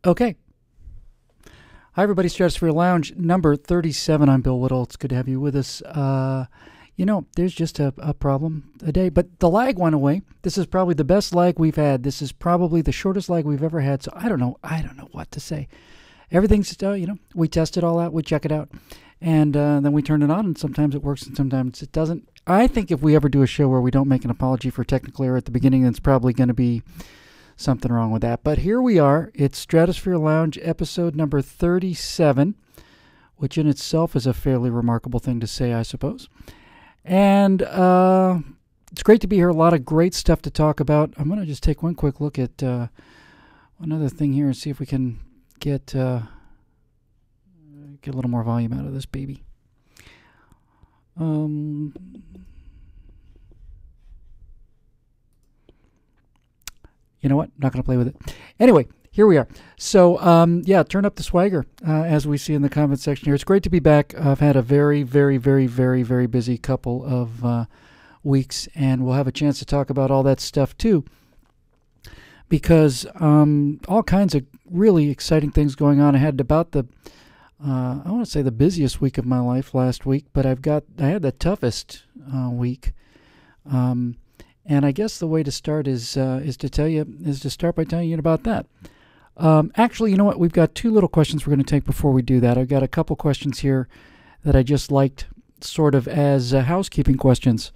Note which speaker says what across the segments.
Speaker 1: Okay. Hi, everybody. Stratosphere Lounge number 37. I'm Bill Whittle. It's good to have you with us. There's just a problem a day, but the lag went away. This is probably the best lag we've had. This is probably the shortest lag we've ever had. So I don't know what to say. Everything's, we test it all out. We check it out. And then we turn it on, and sometimes it works and sometimes it doesn't. I think if we ever do a show where we don't make an apology for technical error at the beginning, then it's probably going to be something wrong with that. But here we are. It's Stratosphere Lounge episode number 37, which in itself is a fairly remarkable thing to say, I suppose. And it's great to be here. A lot of great stuff to talk about. I'm going to just take one quick look at one other thing here and see if we can get a little more volume out of this baby. You know what? Not going to play with it. Anyway, here we are. So, turn up the swagger, as we see in the comment section here. It's great to be back. I've had a very, very, very, very, very busy couple of weeks, and we'll have a chance to talk about all that stuff, too, because all kinds of really exciting things going on. I had about I want to say the busiest week of my life last week, but I had the toughest week. And I guess the way to start is to start by telling you about that. Actually, you know what? We've got two little questions we're going to take before we do that. I've got a couple questions here that I just liked, sort of as housekeeping questions.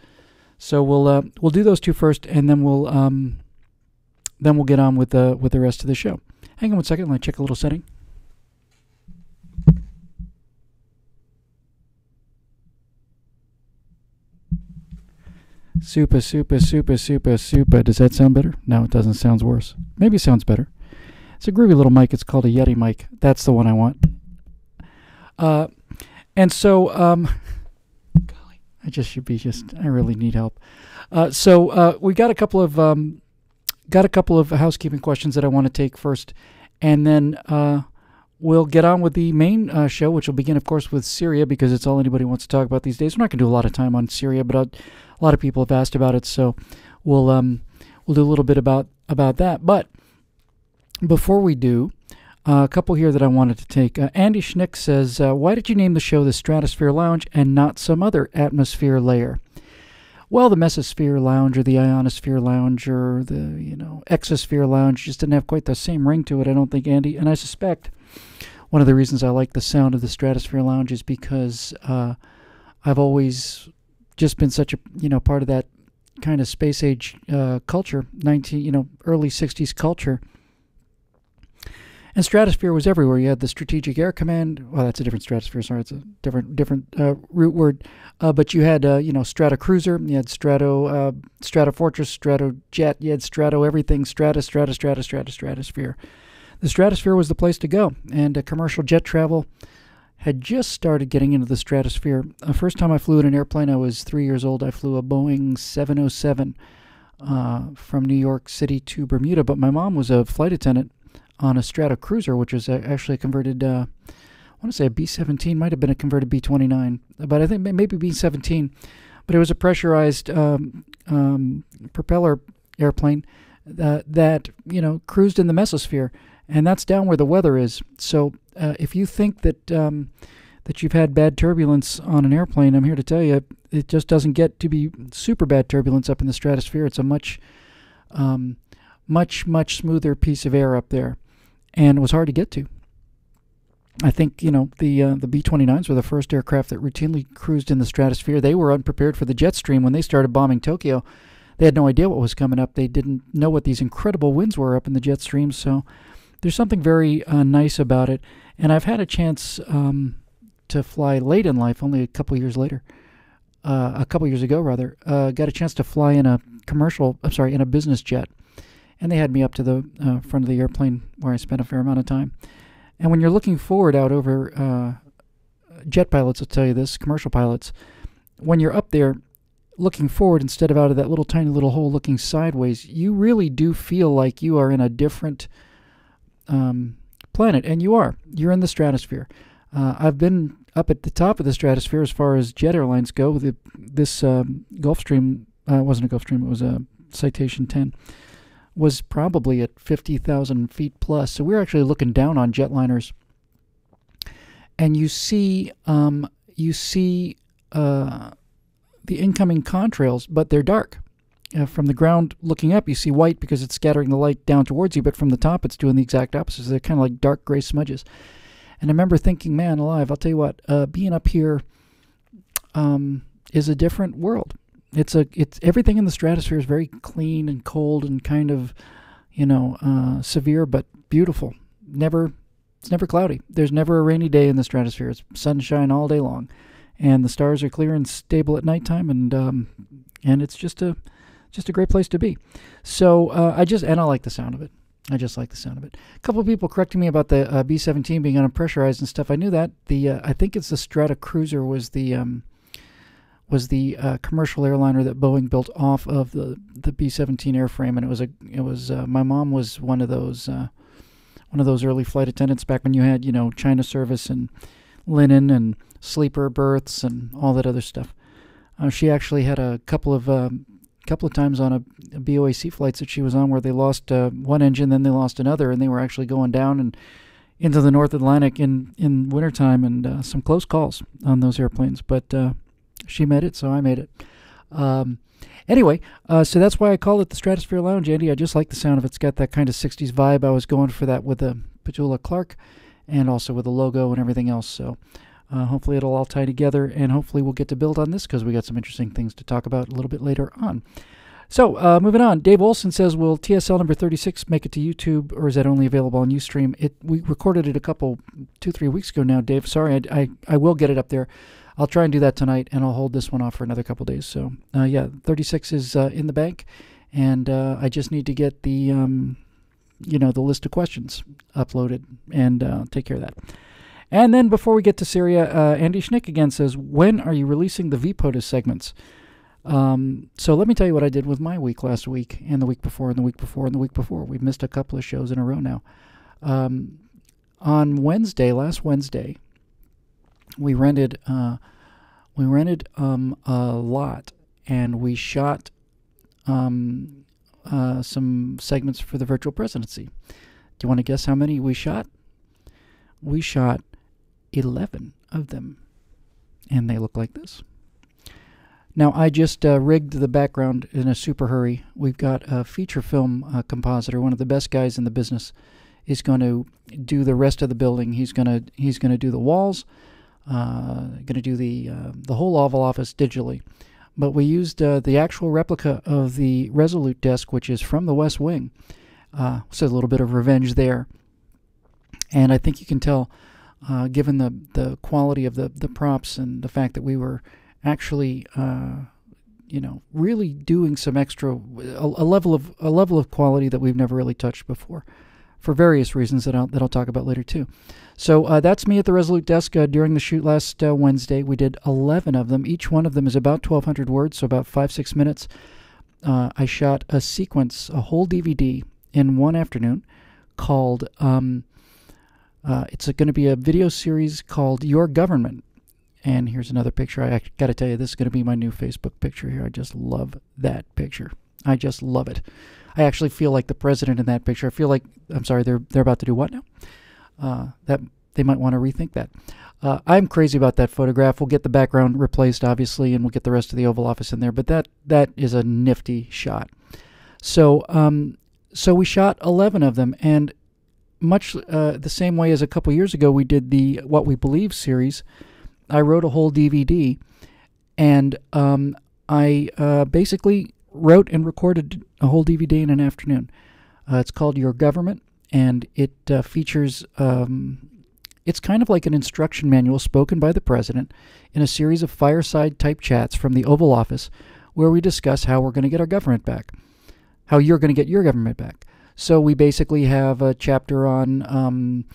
Speaker 1: So we'll do those two first, and then we'll get on with the rest of the show. Hang on one second. Let me check a little setting. Super. Does that sound better? No, it doesn't. It sounds worse. Maybe it sounds better. It's a groovy little mic. It's called a Yeti mic. That's the one I want. And so, golly, I really need help. We got a couple of housekeeping questions that I want to take first, and then we'll get on with the main show, which will begin, of course, with Syria, because it's all anybody wants to talk about these days. We're not going to do a lot of time on Syria, but a lot of people have asked about it, so we'll do a little bit about that. But before we do, a couple here that I wanted to take. Andy Schnick says, why did you name the show the Stratosphere Lounge and not some other atmosphere layer? Well, the Mesosphere Lounge or the Ionosphere Lounge or the Exosphere Lounge just didn't have quite the same ring to it, I don't think, Andy. And I suspect one of the reasons I like the sound of the Stratosphere Lounge is because I've always just been such a part of that kind of space age culture, early 60s culture. And Stratosphere was everywhere. You had the Strategic Air Command. Well, that's a different Stratosphere. Sorry, it's a different root word. But you had Strato Cruiser. You had Strato Fortress, Strato Jet. You had Strato everything. Stratosphere. The Stratosphere was the place to go, and commercial jet travel had just started getting into the stratosphere. The first time I flew in an airplane, I was 3 years old. I flew a Boeing 707 from New York City to Bermuda, but my mom was a flight attendant on a Strato Cruiser, which was actually a converted, I want to say a B-17, might have been a converted B-29, but I think maybe B-17. But it was a pressurized propeller airplane that cruised in the mesosphere. And that's down where the weather is. So if you think that you've had bad turbulence on an airplane, I'm here to tell you, it just doesn't get to be super bad turbulence up in the stratosphere. It's a much smoother piece of air up there, and it was hard to get to. I think the B-29s were the first aircraft that routinely cruised in the stratosphere. They were unprepared for the jet stream when they started bombing Tokyo. They had no idea what was coming up. They didn't know what these incredible winds were up in the jet stream. So there's something very nice about it. And I've had a chance to fly late in life, only a couple years ago, got a chance to fly in in a business jet. And they had me up to the front of the airplane where I spent a fair amount of time. And when you're looking forward out over jet pilots will tell you this, commercial pilots, when you're up there looking forward instead of out of that little tiny little hole looking sideways, you really do feel like you are in a different planet, and you're in the stratosphere. I've been up at the top of the stratosphere as far as jet airlines go. This Gulfstream wasn't a Gulfstream, it was a Citation 10, was probably at 50,000 feet plus. So we're actually looking down on jetliners, and you see the incoming contrails, but they're dark. From the ground looking up, you see white because it's scattering the light down towards you, but from the top, it's doing the exact opposite. So they're kind of like dark gray smudges. And I remember thinking, man alive, I'll tell you what, being up here is a different world. It's everything in the stratosphere is very clean and cold and kind of, severe but beautiful. It's never cloudy. There's never a rainy day in the stratosphere. It's sunshine all day long, and the stars are clear and stable at nighttime, and it's just a great place to be. So I like the sound of it. I just like the sound of it. A couple of people correcting me about the B-17 being unpressurized and stuff. I knew that. I think it's the Strata Cruiser was the commercial airliner that Boeing built off of the B-17 airframe, and it was my mom was one of those early flight attendants back when you had China service and linen and sleeper berths and all that other stuff. She actually had a couple of times on a BOAC flights that she was on where they lost one engine, then they lost another, and they were actually going down and into the North Atlantic in wintertime, and some close calls on those airplanes. But she made it, so I made it. Anyway, so that's why I call it the Stratosphere Lounge, Andy. I just like the sound of it. It's got that kind of 60s vibe. I was going for that with the Petula Clark and also with the logo and everything else. So hopefully it'll all tie together, and hopefully we'll get to build on this because we got some interesting things to talk about a little bit later on. So moving on, Dave Olson says, will TSL number 36 make it to YouTube, or is that only available on Ustream? We recorded it 2-3 weeks ago now, Dave. Sorry, I will get it up there. I'll try and do that tonight, and I'll hold this one off for another couple days. So, 36 is in the bank, and I just need to get the list of questions uploaded and take care of that. And then before we get to Syria, Andy Schnick again says, when are you releasing the VPOTUS segments? So let me tell you what I did with my week last week, and the week before, and the week before, and the week before. We've missed a couple of shows in a row now. On last Wednesday, we rented a lot, and we shot some segments for the virtual presidency. Do you want to guess how many we shot? We shot 11 of them, and they look like this. Now, I just rigged the background in a super hurry. We've got a feature film compositor, one of the best guys in the business, is going to do the rest of the building. He's going to do the walls. Going to do the whole Oval Office digitally, but we used the actual replica of the Resolute desk, which is from the West Wing. So a little bit of revenge there, and I think you can tell, given the quality of the props and the fact that we were actually, really doing some extra a level of quality that we've never really touched before, for various reasons that I'll talk about later too. So that's me at the Resolute desk during the shoot last Wednesday. We did 11 of them. Each one of them is about 1,200 words, so about 5-6 minutes. I shot a sequence, a whole DVD, in one afternoon called, it's going to be a video series called Your Government. And here's another picture. I got to tell you, this is going to be my new Facebook picture here. I just love that picture. I just love it. I actually feel like the president in that picture. I feel like, I'm sorry, they're about to do what now? That they might want to rethink that. I'm crazy about that photograph. We'll get the background replaced, obviously, and we'll get the rest of the Oval Office in there. But that is a nifty shot. So we shot 11 of them, and much the same way as a couple years ago we did the What We Believe series. I wrote a whole DVD, and I basically wrote and recorded a whole DVD in an afternoon. It's called Your Government, and it features, it's kind of like an instruction manual spoken by the president in a series of fireside-type chats from the Oval Office where we discuss how we're going to get our government back, how you're going to get your government back. So we basically have a chapter on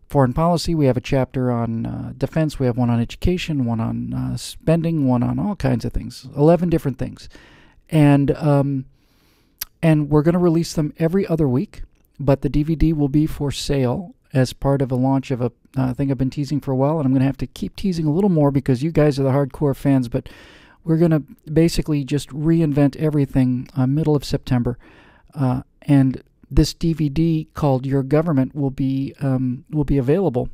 Speaker 1: foreign policy, we have a chapter on defense, we have one on education, one on spending, one on all kinds of things, 11 different things. And we're going to release them every other week, but the DVD will be for sale as part of a launch of a thing I've been teasing for a while, and I'm going to have to keep teasing a little more because you guys are the hardcore fans, but we're going to basically just reinvent everything middle of September. And this DVD called Your Government will be available,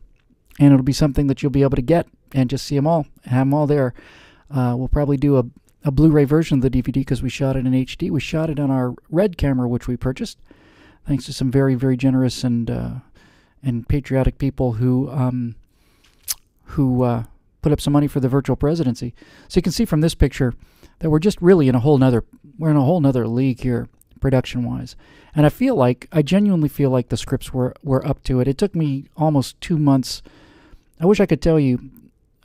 Speaker 1: and it'll be something that you'll be able to get and just see them all, have them all there. We'll probably do a Blu-ray version of the DVD because we shot it in HD. We shot it on our Red camera, which we purchased, thanks to some very, very generous and patriotic people who put up some money for the virtual presidency. So you can see from this picture that we're just really in a whole nother league here, production-wise. And I genuinely feel like the scripts were up to it. It took me almost 2 months.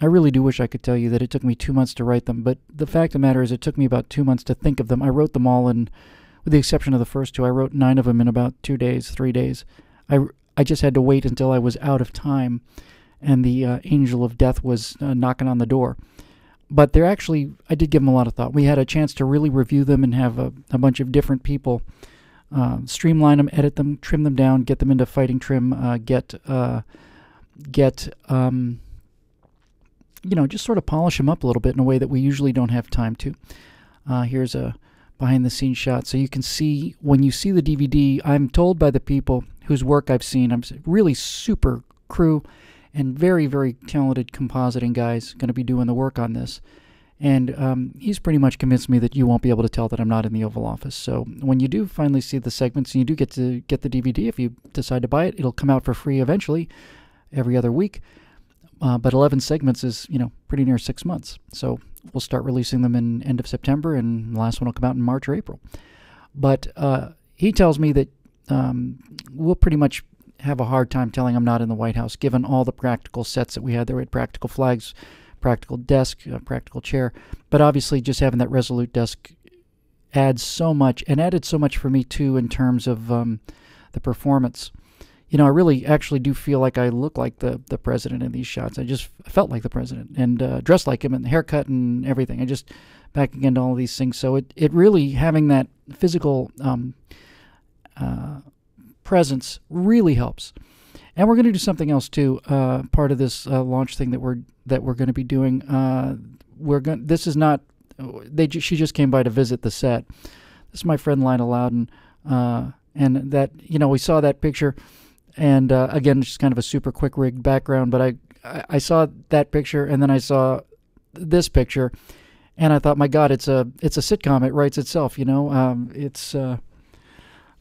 Speaker 1: I really do wish I could tell you that it took me 2 months to write them, but the fact of the matter is it took me about 2 months to think of them. I wrote them all in, with the exception of the first two, I wrote 9 of them in about 2 days, 3 days. I just had to wait until I was out of time and the angel of death was knocking on the door. But I did give them a lot of thought. We had a chance to really review them and have a bunch of different people streamline them, edit them, trim them down, get them into fighting trim, just sort of polish them up a little bit in a way that we usually don't have time to. Here's a behind-the-scenes shot. So you can see, when you see the DVD, I'm told by the people whose work I've seen, I'm really super crew and very, very talented compositing guys going to be doing the work on this. And he's pretty much convinced me that you won't be able to tell that I'm not in the Oval Office. So when you do finally see the segments and you do get to get the DVD, if you decide to buy it, it'll come out for free eventually, every other week. But 11 segments is, pretty near 6 months. So we'll start releasing them in end of September, and the last one will come out in March or April. But he tells me that we'll pretty much have a hard time telling I'm not in the White House, given all the practical sets that we had there. We had practical flags, practical desk, practical chair. But obviously just having that Resolute desk adds so much, and added so much for me too in terms of the performance. I really actually do feel like I look like the president in these shots. I just felt like the president and dressed like him, and the haircut and everything. I just back again to all of these things. So it really, having that physical presence really helps. And we're going to do something else too. Part of this launch thing that we're going to be doing. This is not. She just came by to visit the set. This is my friend Lina Loudon, and that we saw that picture. And again, it's just kind of a super quick rigged background, but I saw that picture, and then I saw this picture, and I thought, my God, it's a sitcom. It writes itself, It's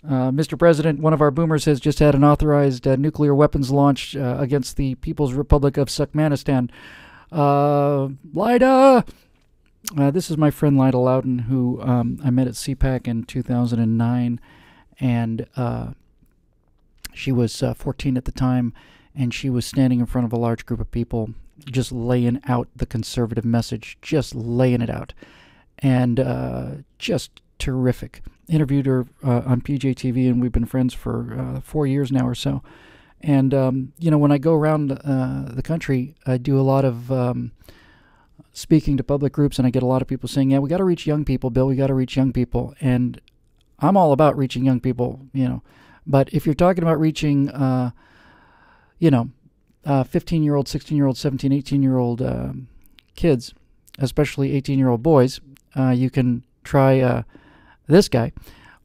Speaker 1: Mr. President, one of our boomers has just had an authorized nuclear weapons launch against the People's Republic of Turkmenistan. Lida! This is my friend Lida Loudon, who I met at CPAC in 2009, and she was 14 at the time, and she was standing in front of a large group of people just laying out the conservative message, just laying it out. And just terrific. Interviewed her on PJTV, and we've been friends for 4 years now or so. And, when I go around the country, I do a lot of speaking to public groups, and I get a lot of people saying, yeah, we got to reach young people, Bill, we got to reach young people. And I'm all about reaching young people, But if you're talking about reaching, 15-year-old, 16-year-old, 17, 18-year-old kids, especially 18-year-old boys, you can try this guy.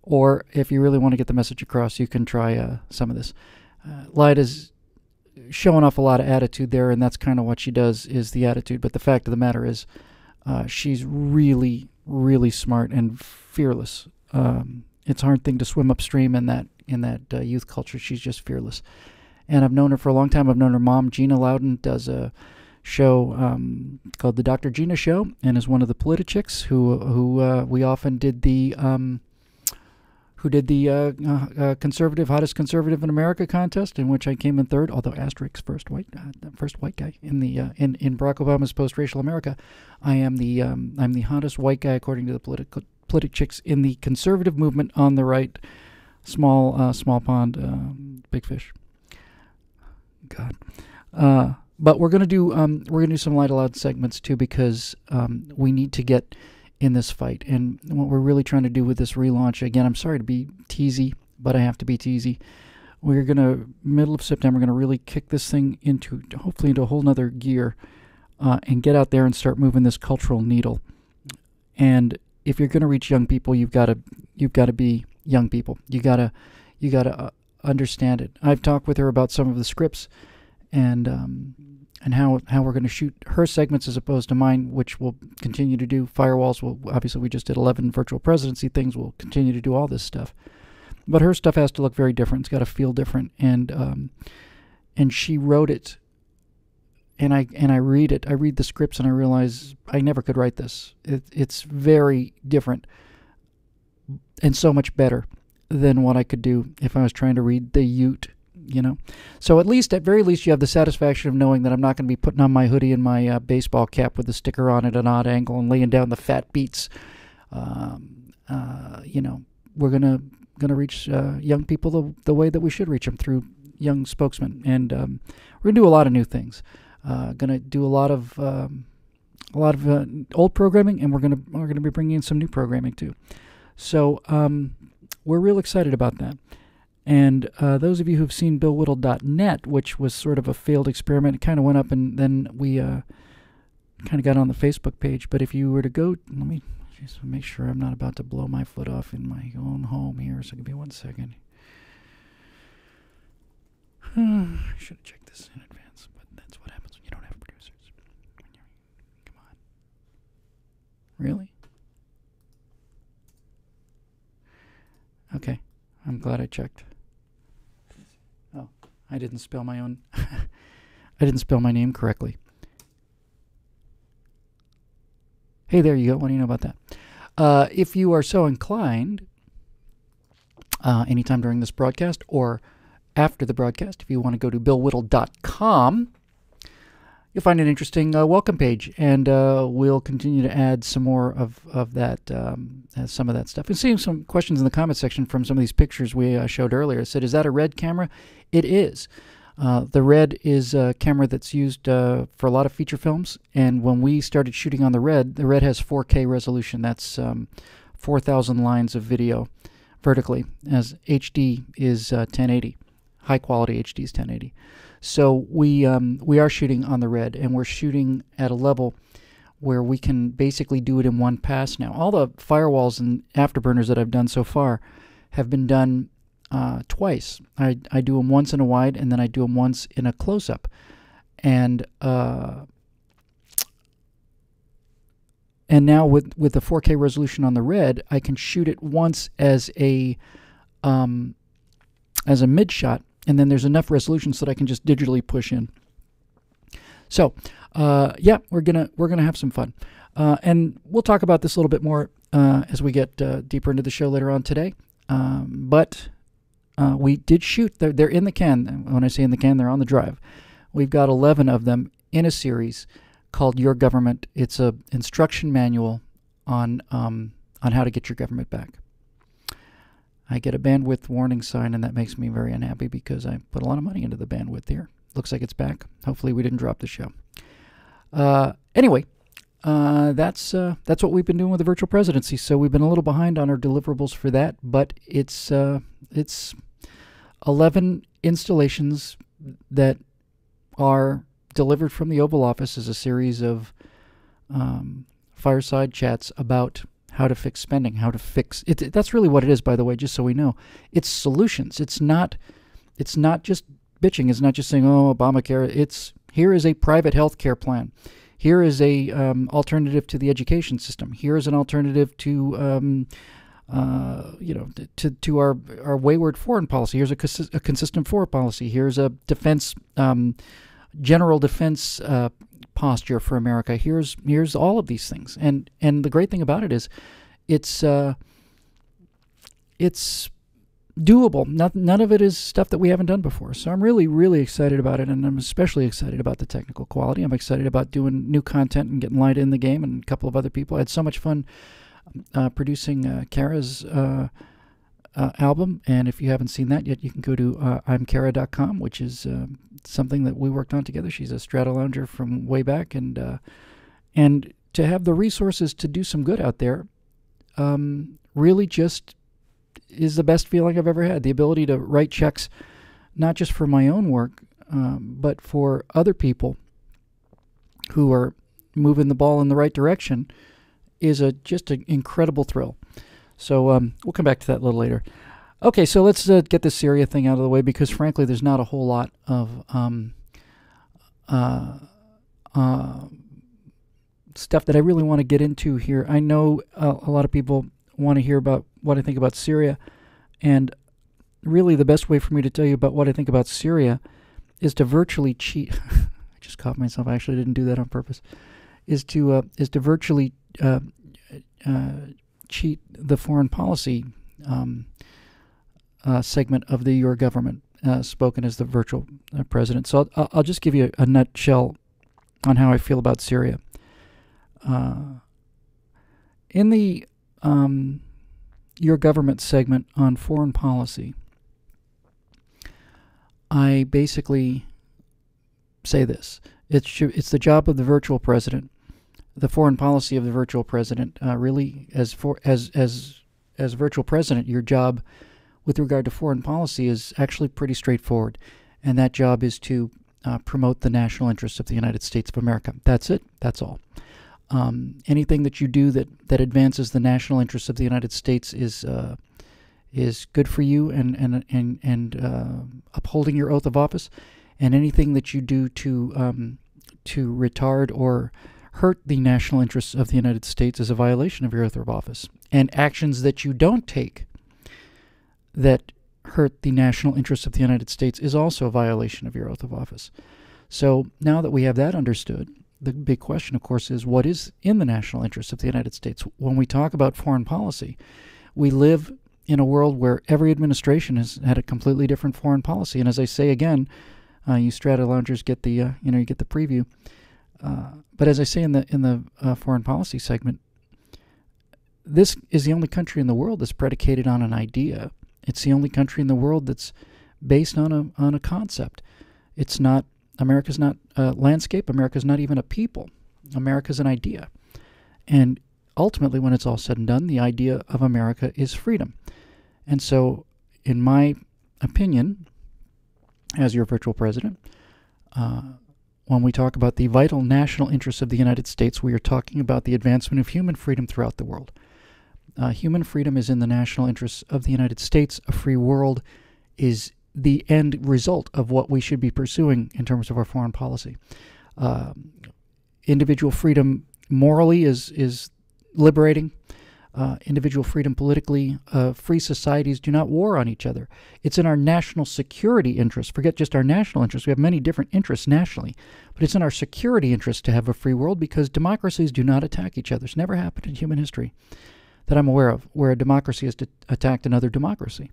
Speaker 1: Or if you really want to get the message across, you can try some of this. Lida's showing off a lot of attitude there, and that's kind of what she does, is the attitude. But the fact of the matter is, she's really, really smart and fearless. It's a hard thing to swim upstream in that youth culture. She's just fearless. And I've known her for a long time. I've known her mom, Gina Loudon, does a show called The Dr. Gina Show, and is one of the Politichicks who we often did the conservative, hottest conservative in America contest, in which I came in third, although asterisk first white guy in the in Barack Obama's post-racial America. I'm the hottest white guy according to the Politichicks in the conservative movement on the right. Small pond, big fish. God. But we're gonna do some Light Aloud segments too, because we need to get in this fight. And what we're really trying to do with this relaunch, again, I'm sorry to be teasy, but I have to be teasy. We're gonna, middle of September, gonna really kick this thing hopefully into a whole nother gear, and get out there and start moving this cultural needle. And if you're gonna reach young people, you've got to be young people. You gotta understand it. I've talked with her about some of the scripts and how we're going to shoot her segments as opposed to mine, which we'll continue to do. Firewalls will, obviously we just did 11 virtual presidency things. We'll continue to do all this stuff. But her stuff has to look very different. It's got to feel different. And she wrote it, and I read it. I read the scripts and I realize I never could write this. It's very different and so much better than what I could do if I was trying to read the Ute, So at very least, you have the satisfaction of knowing that I'm not going to be putting on my hoodie and my baseball cap with the sticker on at an odd angle and laying down the fat beats. We're gonna reach young people the way that we should reach them, through young spokesmen, and we're gonna do a lot of new things. Gonna do a lot of old programming, and we're gonna be bringing in some new programming too. So we're real excited about that. And those of you who've seen BillWhittle.net, which was sort of a failed experiment, it kind of went up, and then we kind of got on the Facebook page. But if you were to go, let me just make sure I'm not about to blow my foot off in my own home here. So give me 1 second. I should have checked this in advance, but that's what happens when you don't have producers. Come on. Really? Okay. I'm glad I checked. Oh, I didn't spell my own. I didn't spell my name correctly. Hey, there you go. What do you know about that? If you are so inclined, anytime during this broadcast or after the broadcast, if you want to go to BillWhittle.com, you'll find an interesting welcome page, and we'll continue to add some more of that, some of that stuff. And seeing some questions in the comment section from some of these pictures we showed earlier. It said, is that a RED camera? It is. The RED is a camera that's used for a lot of feature films, and when we started shooting on the RED has 4K resolution. That's 4,000 lines of video vertically, as HD is 1080. High quality HD is 1080. So we are shooting on the RED, and we're shooting at a level where we can basically do it in one pass now. All the firewalls and afterburners that I've done so far have been done twice. I do them once in a wide, and then I do them once in a close-up. And now with the 4K resolution on the RED, I can shoot it once as a mid shot, and then there's enough resolution so that I can just digitally push in. So, yeah, we're gonna have some fun, and we'll talk about this a little bit more as we get deeper into the show later on today. But we did shoot. They're in the can. When I say in the can, they're on the drive. We've got 11 of them in a series called Your Government. It's a instruction manual on how to get your government back. I get a bandwidth warning sign, and that makes me very unhappy because I put a lot of money into the bandwidth here. Looks like it's back. Hopefully we didn't drop the show. Anyway, that's what we've been doing with the virtual presidency. So we've been a little behind on our deliverables for that, but it's 11 installations that are delivered from the Oval Office as a series of fireside chats about how to fix spending, how to fix it. That's really what it is, by the way, just so we know. It's solutions. It's not just bitching. It's not just saying, oh, Obamacare. It's, here is a private health care plan. Here is a alternative to the education system. Here is an alternative to to our wayward foreign policy. Here's a consistent foreign policy. Here's a defense, general defense posture for America. Here's all of these things. And the great thing about it is, it's doable. None of it is stuff that we haven't done before. So I'm really, really excited about it, and I'm especially excited about the technical quality. I'm excited about doing new content and getting Light in the game, and a couple of other people. I had so much fun producing Kara's album, and if you haven't seen that yet, you can go to imkara.com, which is something that we worked on together. She's a Strato Lounger from way back, and to have the resources to do some good out there really just is the best feeling I've ever had. The ability to write checks, not just for my own work, but for other people who are moving the ball in the right direction, is just an incredible thrill. So we'll come back to that a little later. Okay, so let's get this Syria thing out of the way, because frankly there's not a whole lot of stuff that I really want to get into here. I know a lot of people want to hear about what I think about Syria, and really the best way for me to tell you about what I think about Syria is to virtually cheat. I just caught myself. I actually didn't do that on purpose. Is to virtually cheat the foreign policy segment of your government, spoken as the virtual president. So I'll just give you a nutshell on how I feel about Syria. In the your government segment on foreign policy, I basically say this: it's the job of the virtual president, the foreign policy of the virtual president. Really, as virtual president, your job with regard to foreign policy is actually pretty straightforward, and that job is to promote the national interests of the United States of America. That's it. That's all. Anything that you do that advances the national interests of the United States is good for you and upholding your oath of office, and anything that you do to retard or hurt the national interests of the United States is a violation of your oath of office. And actions that you don't take that hurt the national interests of the United States is also a violation of your oath of office. So now that we have that understood, the big question, of course, is what is in the national interests of the United States? When we talk about foreign policy, we live in a world where every administration has had a completely different foreign policy. And as I say again, you Strata loungers get the you get the preview. But as I say in the foreign policy segment, this is the only country in the world that's predicated on an idea. It's the only country in the world that's based on a concept. It's not America's not a landscape. America's not even a people. America's an idea. And ultimately, when it's all said and done, the idea of America is freedom. And so, in my opinion, as your virtual president, when we talk about the vital national interests of the United States, we are talking about the advancement of human freedom throughout the world. Human freedom is in the national interests of the United States. A free world is the end result of what we should be pursuing in terms of our foreign policy. Individual freedom morally is liberating. Individual freedom politically. Free societies do not war on each other. It's in our national security interest. Forget just our national interests. We have many different interests nationally, but it's in our security interest to have a free world, because democracies do not attack each other. It's never happened in human history that I'm aware of where a democracy has attacked another democracy.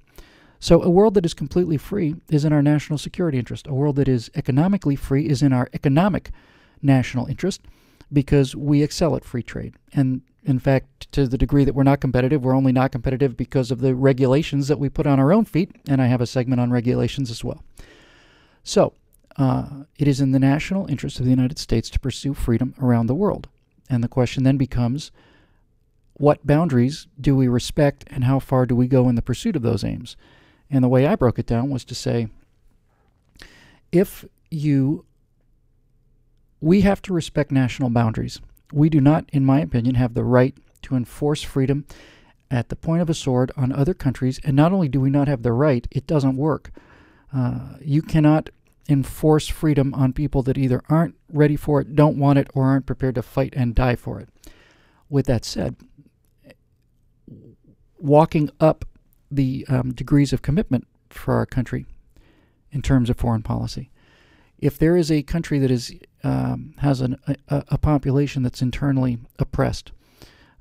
Speaker 1: So a world that is completely free is in our national security interest. A world that is economically free is in our economic national interest, because we excel at free trade. And in fact, to the degree that we're not competitive, we're only not competitive because of the regulations that we put on our own feet, and I have a segment on regulations as well. So it is in the national interest of the United States to pursue freedom around the world. And the question then becomes, what boundaries do we respect, and how far do we go in the pursuit of those aims? And the way I broke it down was to say, we have to respect national boundaries. We do not, in my opinion, have the right to enforce freedom at the point of a sword on other countries. And not only do we not have the right, it doesn't work. You cannot enforce freedom on people that either aren't ready for it, don't want it, or aren't prepared to fight and die for it. With that said, walking up the degrees of commitment for our country in terms of foreign policy. If there is a country that has a population that's internally oppressed,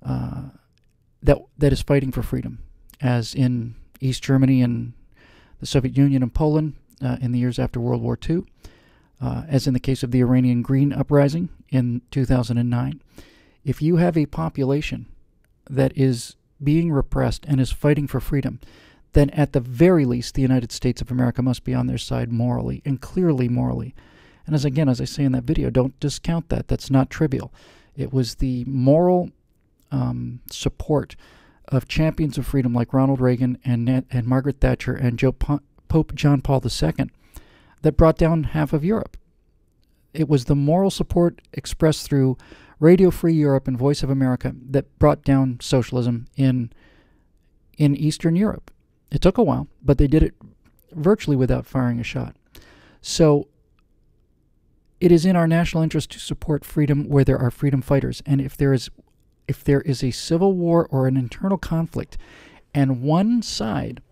Speaker 1: that is fighting for freedom, as in East Germany and the Soviet Union and Poland in the years after World War II, as in the case of the Iranian Green Uprising in 2009, if you have a population that is being repressed and is fighting for freedom, then at the very least the United States of America must be on their side morally, and clearly morally. And as I say in that video, don't discount that. That's not trivial. It was the moral support of champions of freedom like Ronald Reagan and Margaret Thatcher and Pope John Paul II that brought down half of Europe. It was the moral support expressed through Radio Free Europe and Voice of America that brought down socialism in in Eastern Europe. It took a while, but they did it virtually without firing a shot. So it is in our national interest to support freedom where there are freedom fighters. And if there is a civil war or an internal conflict, and one side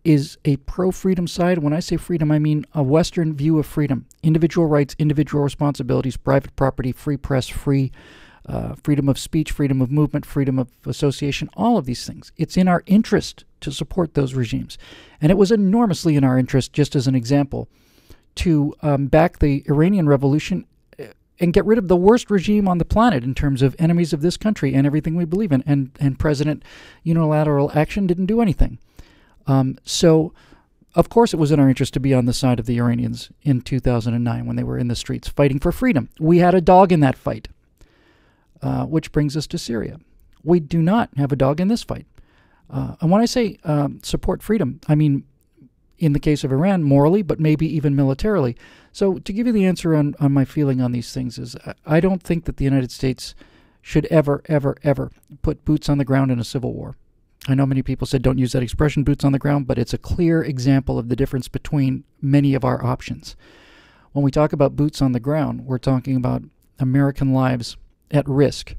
Speaker 1: is a pro-freedom side. When I say freedom, I mean a Western view of freedom. Individual rights, individual responsibilities, private property, free press, freedom of speech, freedom of movement, freedom of association, all of these things. It's in our interest to support those regimes. And it was enormously in our interest, just as an example, to back the Iranian Revolution and get rid of the worst regime on the planet in terms of enemies of this country and everything we believe in. And President unilateral action didn't do anything. So, of course, it was in our interest to be on the side of the Iranians in 2009 when they were in the streets fighting for freedom. We had a dog in that fight, which brings us to Syria. We do not have a dog in this fight. And when I say support freedom, I mean, in the case of Iran, morally, but maybe even militarily. So to give you the answer on my feeling on these things is I don't think that the United States should ever, ever, ever put boots on the ground in a civil war. I know many people said don't use that expression, boots on the ground, but it's a clear example of the difference between many of our options. When we talk about boots on the ground, we're talking about American lives at risk.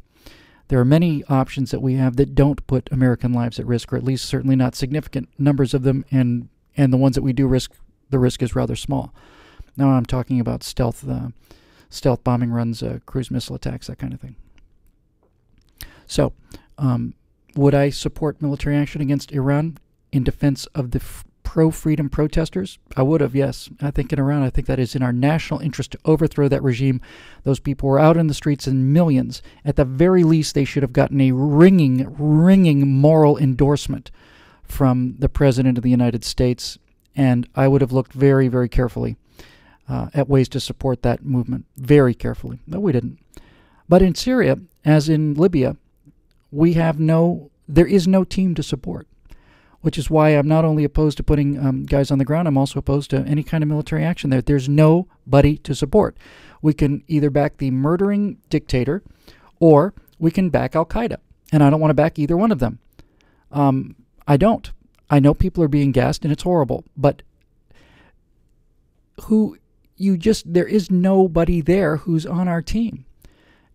Speaker 1: There are many options that we have that don't put American lives at risk, or at least certainly not significant numbers of them, and the ones that we do risk, the risk is rather small. Now I'm talking about stealth bombing runs, cruise missile attacks, that kind of thing. So, would I support military action against Iran in defense of the pro-freedom protesters? I would have, yes. I think in Iran, I think that is in our national interest to overthrow that regime. Those people were out in the streets in millions. At the very least, they should have gotten a ringing moral endorsement from the President of the United States, and I would have looked very, very carefully at ways to support that movement. Very carefully. No, we didn't. But in Syria, as in Libya, there is no team to support, which is why I'm not only opposed to putting guys on the ground, I'm also opposed to any kind of military action there. There's nobody to support. We can either back the murdering dictator or we can back Al-Qaeda, and I don't want to back either one of them. I don't. I know people are being gassed, and it's horrible, but there is nobody there who's on our team.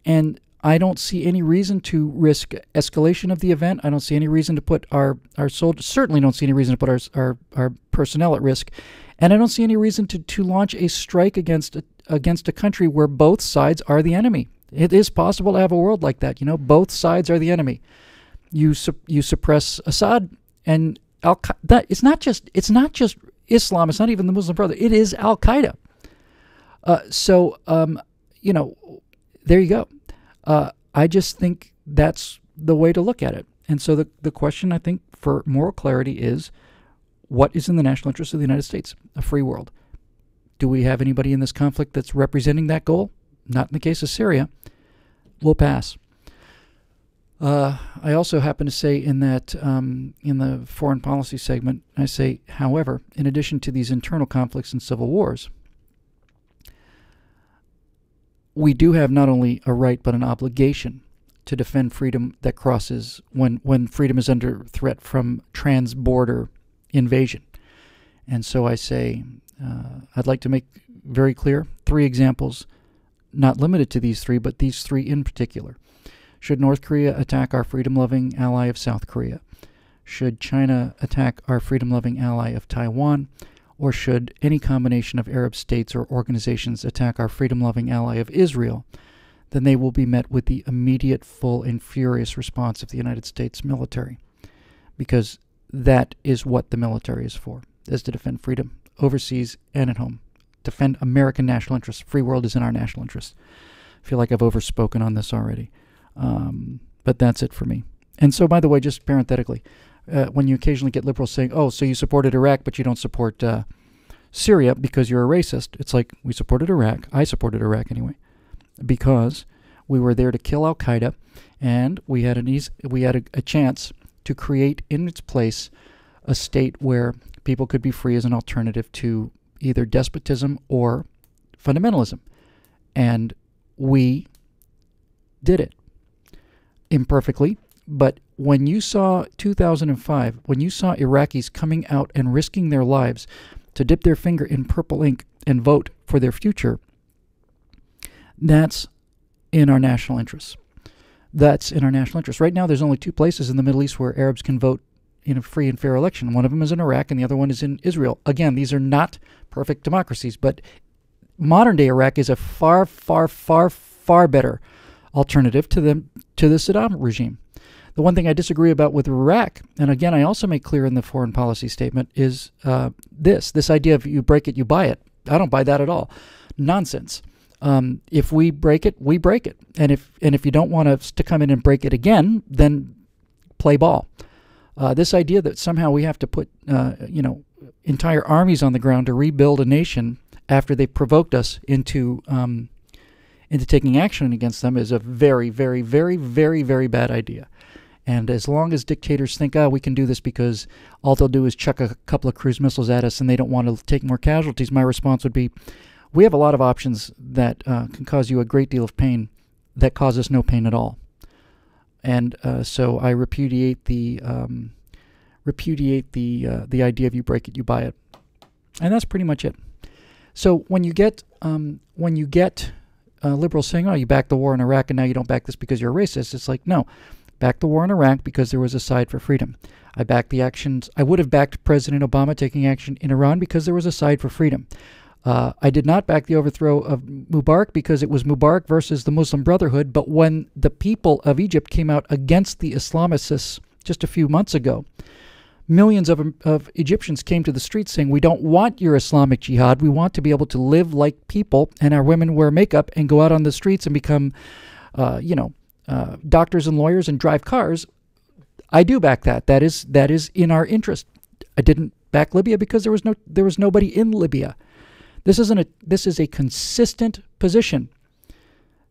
Speaker 1: And I don't see any reason to risk escalation of the event. I don't see any reason to put our soldiers, certainly don't see any reason to put our personnel at risk. And I don't see any reason to launch a strike against a country where both sides are the enemy. It is possible to have a world like that. Both sides are the enemy. You suppress Assad and Al-Qaeda. It's not just Islam. It's not even the Muslim Brotherhood. It is Al-Qaeda. There you go. I just think that's the way to look at it. And so the question, I think, for moral clarity is, what is in the national interest of the United States? A free world. Do we have anybody in this conflict that's representing that goal? Not in the case of Syria. We'll pass. I also happen to say in that, in the foreign policy segment, I say, however, in addition to these internal conflicts and civil wars, we do have not only a right but an obligation to defend freedom that crosses when freedom is under threat from trans-border invasion. And so I say, I'd like to make very clear 3 examples, not limited to these 3, but these 3 in particular. Should North Korea attack our freedom-loving ally of South Korea? Should China attack our freedom-loving ally of Taiwan? Or should any combination of Arab states or organizations attack our freedom-loving ally of Israel? Then they will be met with the immediate, full, and furious response of the United States military. Because that is what the military is for, is to defend freedom, overseas and at home. Defend American national interests. Free world is in our national interest. I feel like I've overspoken on this already. But that's it for me. And so, by the way, just parenthetically, when you occasionally get liberals saying, oh, so you supported Iraq, but you don't support Syria because you're a racist. It's like, we supported Iraq. I supported Iraq anyway, because we were there to kill Al-Qaeda, and we had a chance to create in its place a state where people could be free as an alternative to either despotism or fundamentalism. And we did it. imperfectly, but when you saw 2005, when you saw Iraqis coming out and risking their lives to dip their finger in purple ink and vote for their future, that's in our national interests. That's in our national interest. Right now, there's only two places in the Middle East where Arabs can vote in a free and fair election. One of them is in Iraq, and the other one is in Israel. Again, these are not perfect democracies, but modern-day Iraq is a far, far, far, far better alternative to the Saddam regime. The one thing I disagree about with Iraq, and again, I also make clear in the foreign policy statement, is this idea of you break it, you buy it. I don't buy that at all. Nonsense. If we break it, we break it. And if you don't want us to come in and break it again, then play ball. This idea that somehow we have to put entire armies on the ground to rebuild a nation after they provoked us into taking action against them is a very, very, very, very, very bad idea. And as long as dictators think, we can do this because all they'll do is chuck a couple of cruise missiles at us and they don't want to take more casualties, my response would be, we have a lot of options that can cause you a great deal of pain that cause us no pain at all. And so I repudiate the idea of you break it, you buy it. And that's pretty much it. So when you get liberals saying, you backed the war in Iraq and now you don't back this because you're a racist, it's like, no. Backed the war in Iraq because there was a side for freedom. I backed the actions. I would have backed President Obama taking action in Iran because there was a side for freedom. I did not back the overthrow of Mubarak because it was Mubarak versus the Muslim Brotherhood. But when the people of Egypt came out against the Islamists just a few months ago, millions of Egyptians came to the streets saying, we don't want your Islamic jihad. We want to be able to live like people, and our women wear makeup and go out on the streets and become, doctors and lawyers and drive cars. I do back that. That is in our interest. I didn't back Libya because there was nobody in Libya. This is a consistent position.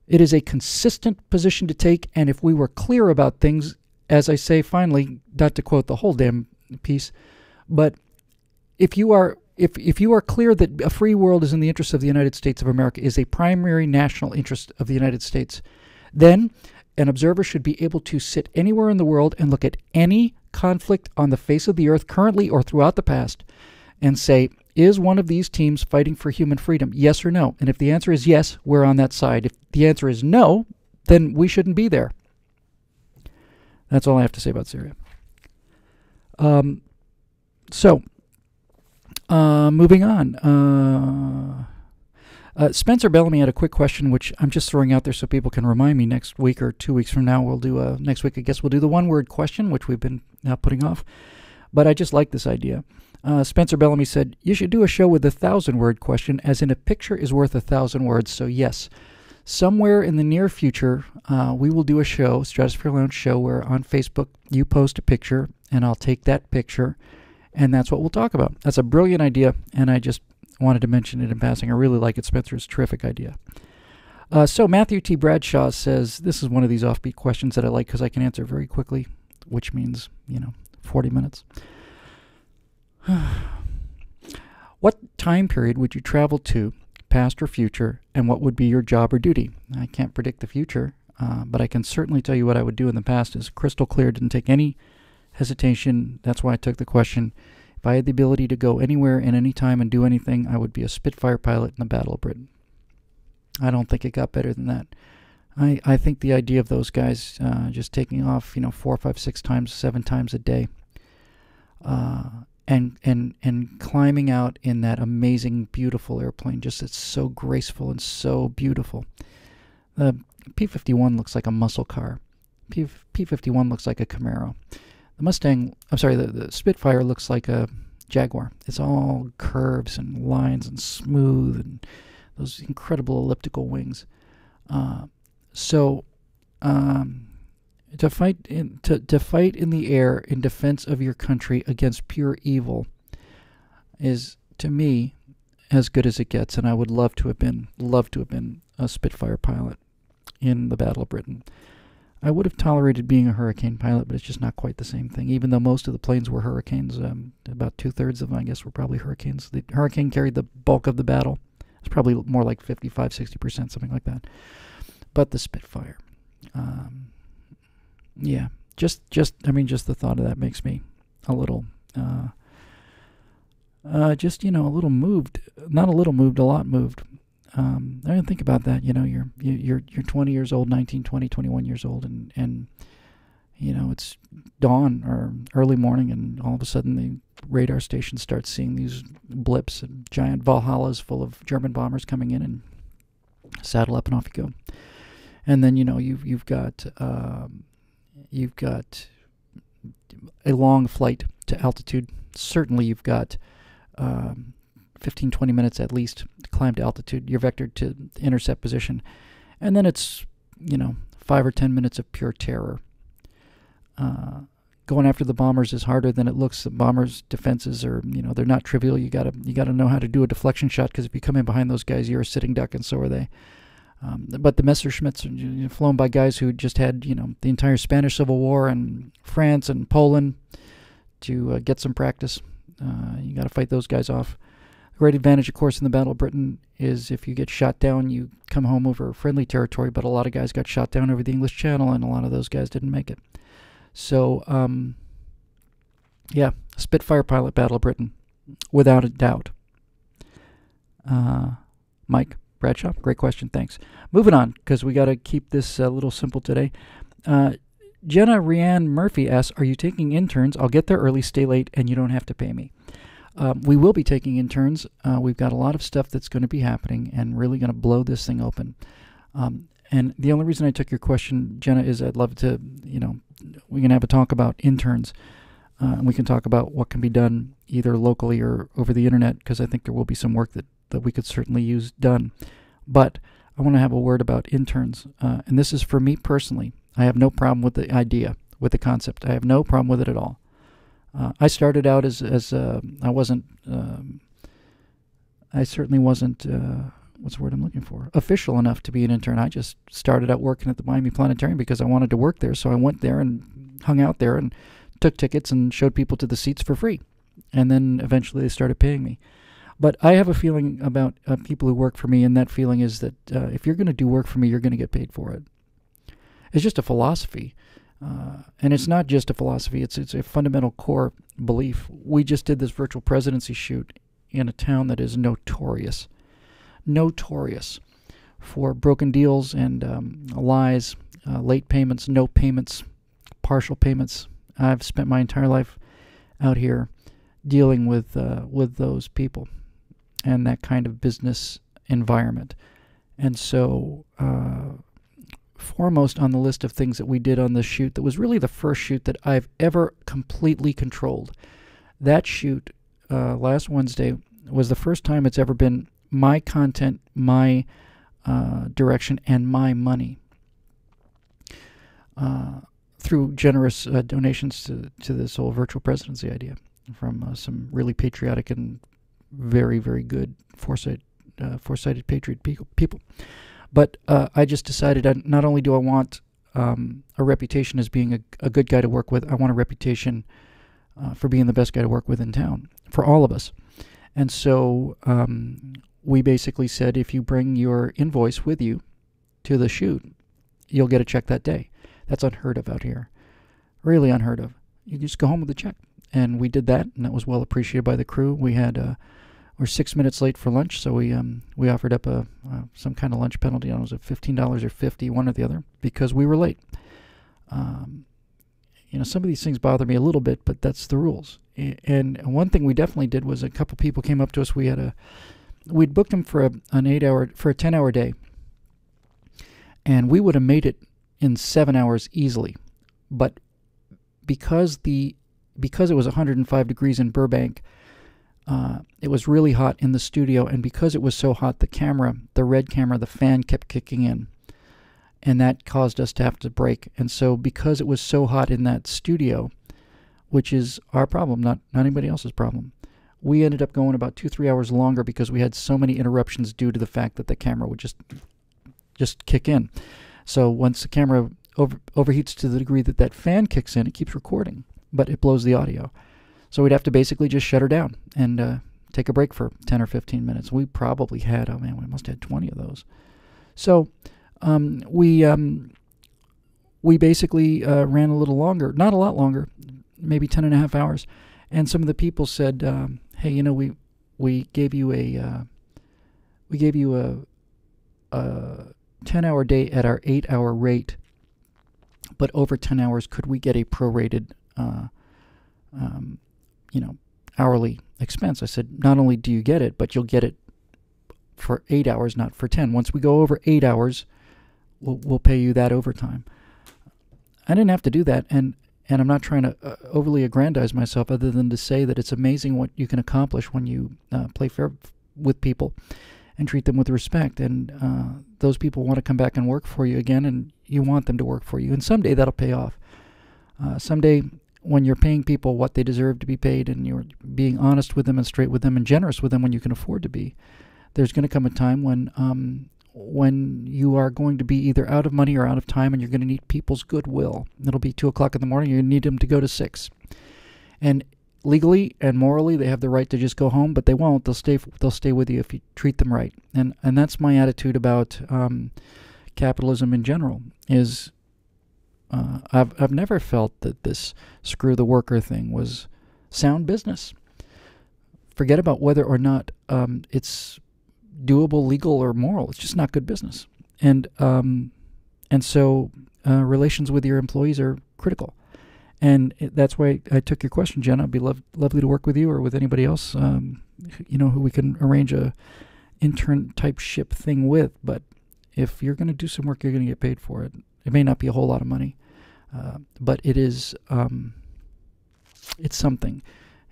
Speaker 1: It is a consistent position to take, and if we were clear about things, as I say, finally, not to quote the whole damn piece, but if you are clear that a free world is in the interest of the United States of America, is a primary national interest of the United States, then an observer should be able to sit anywhere in the world and look at any conflict on the face of the earth currently or throughout the past and say, is one of these teams fighting for human freedom? Yes or no? And if the answer is yes, we're on that side. If the answer is no, then we shouldn't be there. That's all I have to say about Syria. Moving on. Spencer Bellamy had a quick question, which I'm just throwing out there so people can remind me next week or 2 weeks from now. Next week, I guess we'll do the one-word question, which we've been putting off. But I just like this idea. Spencer Bellamy said, you should do a show with a 1,000-word question, as in a picture is worth 1,000 words. So yes, somewhere in the near future, we will do a show, Stratosphere Lounge show, where on Facebook you post a picture, and I'll take that picture, and that's what we'll talk about. That's a brilliant idea, and I just wanted to mention it in passing. I really like it. Spencer's a terrific idea. So Matthew T. Bradshaw says, this is one of these offbeat questions that I like because I can answer very quickly, which means, 40 minutes. What time period would you travel to, past or future, and what would be your job or duty? I can't predict the future, but I can certainly tell you what I would do in the past is crystal clear, didn't take any hesitation. That's why I took the question. If I had the ability to go anywhere and any time and do anything, I would be a Spitfire pilot in the Battle of Britain. I don't think it got better than that. I think the idea of those guys just taking off, 4, 5, 6 times, 7 times a day, and climbing out in that amazing, beautiful airplane, just it's so graceful and so beautiful. The P-51 looks like a muscle car. P-51 looks like a Camaro. The Spitfire looks like a Jaguar. It's all curves and lines and smooth and those incredible elliptical wings. To fight in the air in defense of your country against pure evil is, to me, as good as it gets, and I would love to have been a Spitfire pilot in the Battle of Britain. I would have tolerated being a Hurricane pilot, but it's just not quite the same thing. Even though most of the planes were Hurricanes, about 2/3 of them, I guess, were probably Hurricanes. The Hurricane carried the bulk of the battle. It's probably more like 55, 60%, something like that. But the Spitfire, yeah, just I mean, just the thought of that makes me a little, just a little moved. Not a little moved, a lot moved. I didn't think about that. You're 20 years old, 19, 20, 21 years old, and it's dawn or early morning, and all of a sudden the radar station starts seeing these blips and giant Valhallas full of German bombers coming in, and saddle up and off you go. And then you've got a long flight to altitude. Certainly you've got 15, 20 minutes at least to climb to altitude. You're vectored to intercept position. And then it's, 5 or 10 minutes of pure terror. Going after the bombers is harder than it looks. The bombers' defenses are, they're not trivial. You gotta know how to do a deflection shot, because if you come in behind those guys, you're a sitting duck, and so are they. But the Messerschmitts are flown by guys who just had, the entire Spanish Civil War and France and Poland to get some practice. You got to fight those guys off. The great advantage, of course, in the Battle of Britain is if you get shot down, you come home over friendly territory, but a lot of guys got shot down over the English Channel, and a lot of those guys didn't make it. So, yeah, Spitfire pilot, Battle of Britain, without a doubt. Mike Bradshaw, great question, thanks. Moving on, because we got to keep this a little simple today. Jenna Rianne Murphy asks, are you taking interns? I'll get there early, stay late, and you don't have to pay me. We will be taking interns. We've got a lot of stuff that's going to be happening and really going to blow this thing open. And the only reason I took your question, Jenna, is I'd love to, we can have a talk about interns. And we can talk about what can be done either locally or over the internet, because I think there will be some work that we could certainly use done. But I want to have a word about interns. And this is for me personally. I have no problem with the idea, with the concept. I have no problem with it at all. I started out as I certainly wasn't, what's the word I'm looking for? Official enough to be an intern. I just started out working at the Miami Planetarium because I wanted to work there. So I went there and hung out there and took tickets and showed people to the seats for free. And then eventually they started paying me. But I have a feeling about people who work for me, and that feeling is that if you're going to do work for me, you're going to get paid for it. It's just a philosophy. And it's not just a philosophy, it's a fundamental core belief. We just did this virtual presidency shoot in a town that is notorious for broken deals and lies, late payments, no payments, partial payments. I've spent my entire life out here dealing with those people and that kind of business environment. And so foremost on the list of things that we did on this shoot, that was really the first shoot that I've ever completely controlled. That shoot last Wednesday was the first time it's ever been my content, my direction, and my money through generous donations to this whole virtual presidency idea from some really patriotic and very, very good foresighted patriot people. But I just decided not only do I want a reputation as being a good guy to work with, I want a reputation for being the best guy to work with in town, for all of us. And so we basically said, if you bring your invoice with you to the shoot, you'll get a check that day. That's unheard of out here. Really unheard of. You just go home with a check. And we did that, and that was well appreciated by the crew. We had we're 6 minutes late for lunch, so we offered up some kind of lunch penalty. I don't know, was it $15 or $50, one or the other, because we were late. Some of these things bother me a little bit, but that's the rules. And one thing we definitely did was a couple people came up to us. We'd booked them for a 10-hour day, and we would have made it in 7 hours easily, but because it was 105 degrees in Burbank, it was really hot in the studio, and because it was so hot, the red camera, the fan kept kicking in, and that caused us to have to break. And so because it was so hot in that studio, which is our problem, not anybody else's problem, we ended up going about 2-3 hours longer because we had so many interruptions due to the fact that the camera would just kick in. So once the camera overheats to the degree that fan kicks in, it keeps recording, but it blows the audio. So we'd have to basically just shut her down and take a break for 10 or 15 minutes. We probably had, we must have had 20 of those. So we we basically ran a little longer, not a lot longer, maybe 10 and a half hours. And some of the people said, hey, you know, we gave you a 10-hour day at our 8-hour rate, but over 10 hours, could we get a prorated, hourly expense? I said, not only do you get it, but you'll get it for 8 hours, not for 10. Once we go over 8 hours, we'll pay you that overtime. I didn't have to do that, and I'm not trying to overly aggrandize myself, other than to say that it's amazing what you can accomplish when you play fair with people and treat them with respect. And those people want to come back and work for you again, and you want them to work for you. And someday that'll pay off. Someday, when you're paying people what they deserve to be paid, and you're being honest with them and straight with them and generous with them when you can afford to be, there's going to come a time when you are going to be either out of money or out of time, and you're going to need people's goodwill. It'll be 2 o'clock in the morning. You need them to go to 6. And legally and morally, they have the right to just go home, but they won't. They'll stay with you if you treat them right. And that's my attitude about capitalism in general. Is I've never felt that this screw the worker thing was sound business. Forget about whether or not it's doable, legal, or moral. It's just not good business. And so relations with your employees are critical. And that's why I took your question, Jenna. It'd be lovely to work with you or with anybody else, who we can arrange a intern-type ship thing with. But if you're going to do some work, you're going to get paid for it. It may not be a whole lot of money, but it is. It's something,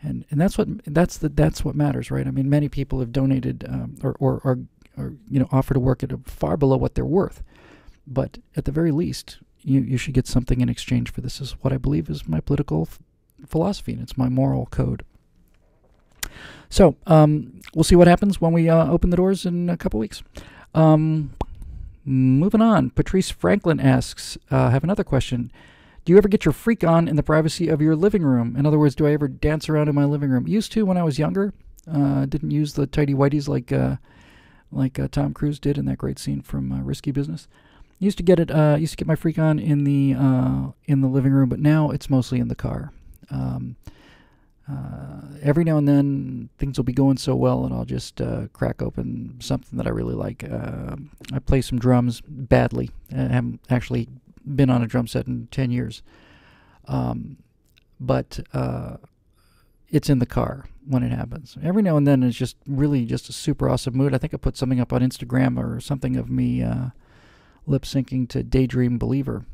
Speaker 1: and that's what matters, right? I mean, many people have donated or offer to work at far below what they're worth, but at the very least, you should get something in exchange for this. Is what I believe is my political philosophy, and it's my moral code. So we'll see what happens when we open the doors in a couple weeks. Moving on, Patrice Franklin asks, I have another question. Do you ever get your freak on in the privacy of your living room? In other words, do I ever dance around in my living room? Used to when I was younger. Didn't use the tighty whities like Tom Cruise did in that great scene from Risky Business. Used to get my freak on in the living room, but now it's mostly in the car. Every now and then things will be going so well, and I'll just crack open something that I really like. I play some drums badly. I haven't actually been on a drum set in 10 years. But it's in the car when it happens. Every now and then it's just really just a super awesome mood. I think I put something up on Instagram or something of me lip-syncing to Daydream Believer.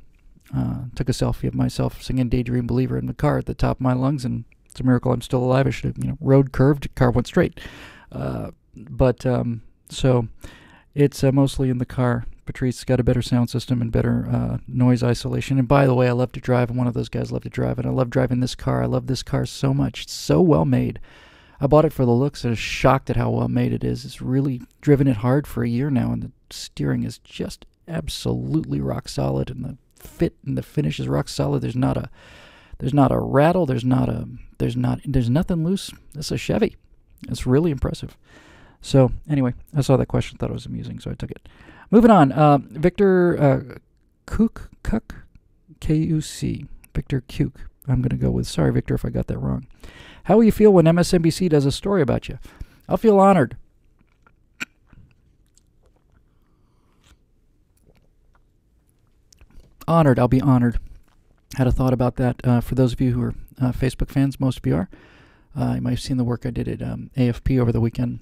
Speaker 1: Took a selfie of myself singing Daydream Believer in the car at the top of my lungs, and it's a miracle I'm still alive. I should have, road curved, car went straight. So it's mostly in the car. Patrice's got a better sound system and better noise isolation. And by the way, I love to drive. I'm one of those guys who love to drive, and I love driving this car. I love this car so much. It's so well made. I bought it for the looks and I was shocked at how well made it is. It's really driven it hard for a year now, and the steering is just absolutely rock solid, and the fit and the finish is rock solid. There's not a rattle. There's nothing loose. It's a Chevy. It's really impressive. So anyway, I saw that question, thought it was amusing, so I took it. Moving on, Victor Kook, K-U-C, Victor Kook. I'm going to go with, sorry, Victor, if I got that wrong. How will you feel when MSNBC does a story about you? I'll feel honored. I'll be honored. Had a thought about that. For those of you who are Facebook fans, most of you are. You might have seen the work I did at AFP over the weekend.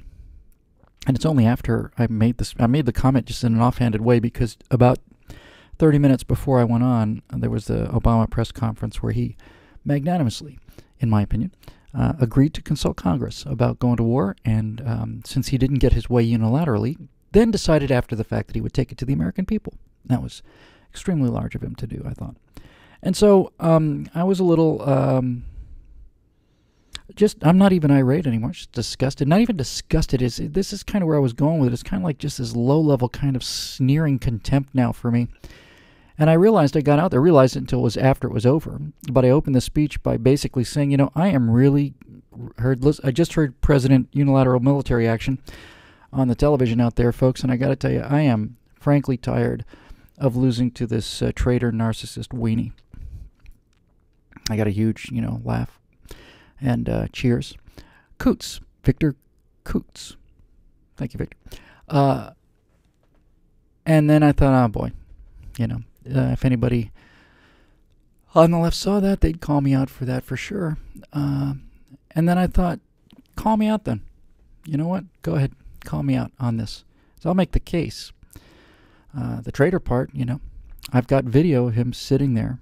Speaker 1: And it's only after I made the comment just in an offhanded way, because about 30 minutes before I went on, there was the Obama press conference where he magnanimously, in my opinion, agreed to consult Congress about going to war, and since he didn't get his way unilaterally, then decided after the fact that he would take it to the American people. That was extremely large of him to do, I thought. And so I was a little... I'm not even irate anymore, just disgusted. Not even disgusted. This is kind of where I was going with it. It's kind of like just this low-level kind of sneering contempt now for me. And I realized, I got out there, realized it until it was after it was over. But I opened the speech by basically saying, I am really I just heard President Unilateral Military Action on the television out there, folks, and I got to tell you, I am frankly tired of losing to this traitor narcissist weenie. I got a huge, laugh and cheers. Coots, Victor Coots. Thank you, Victor. And then I thought, oh boy, if anybody on the left saw that, they'd call me out for that for sure. And then I thought, call me out then. You know what? Go ahead, call me out on this. So I'll make the case. The traitor part, I've got video of him sitting there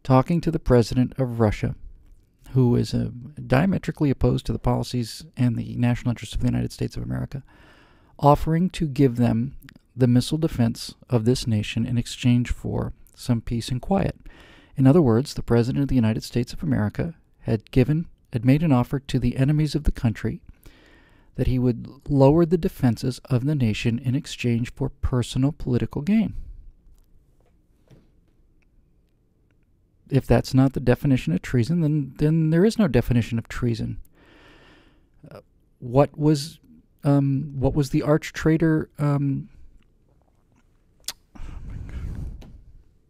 Speaker 1: talking to the president of Russia, who is diametrically opposed to the policies and the national interests of the United States of America, offering to give them the missile defense of this nation in exchange for some peace and quiet. In other words, the President of the United States of America had made an offer to the enemies of the country that he would lower the defenses of the nation in exchange for personal political gain. If that's not the definition of treason, then there is no definition of treason. What was the arch traitor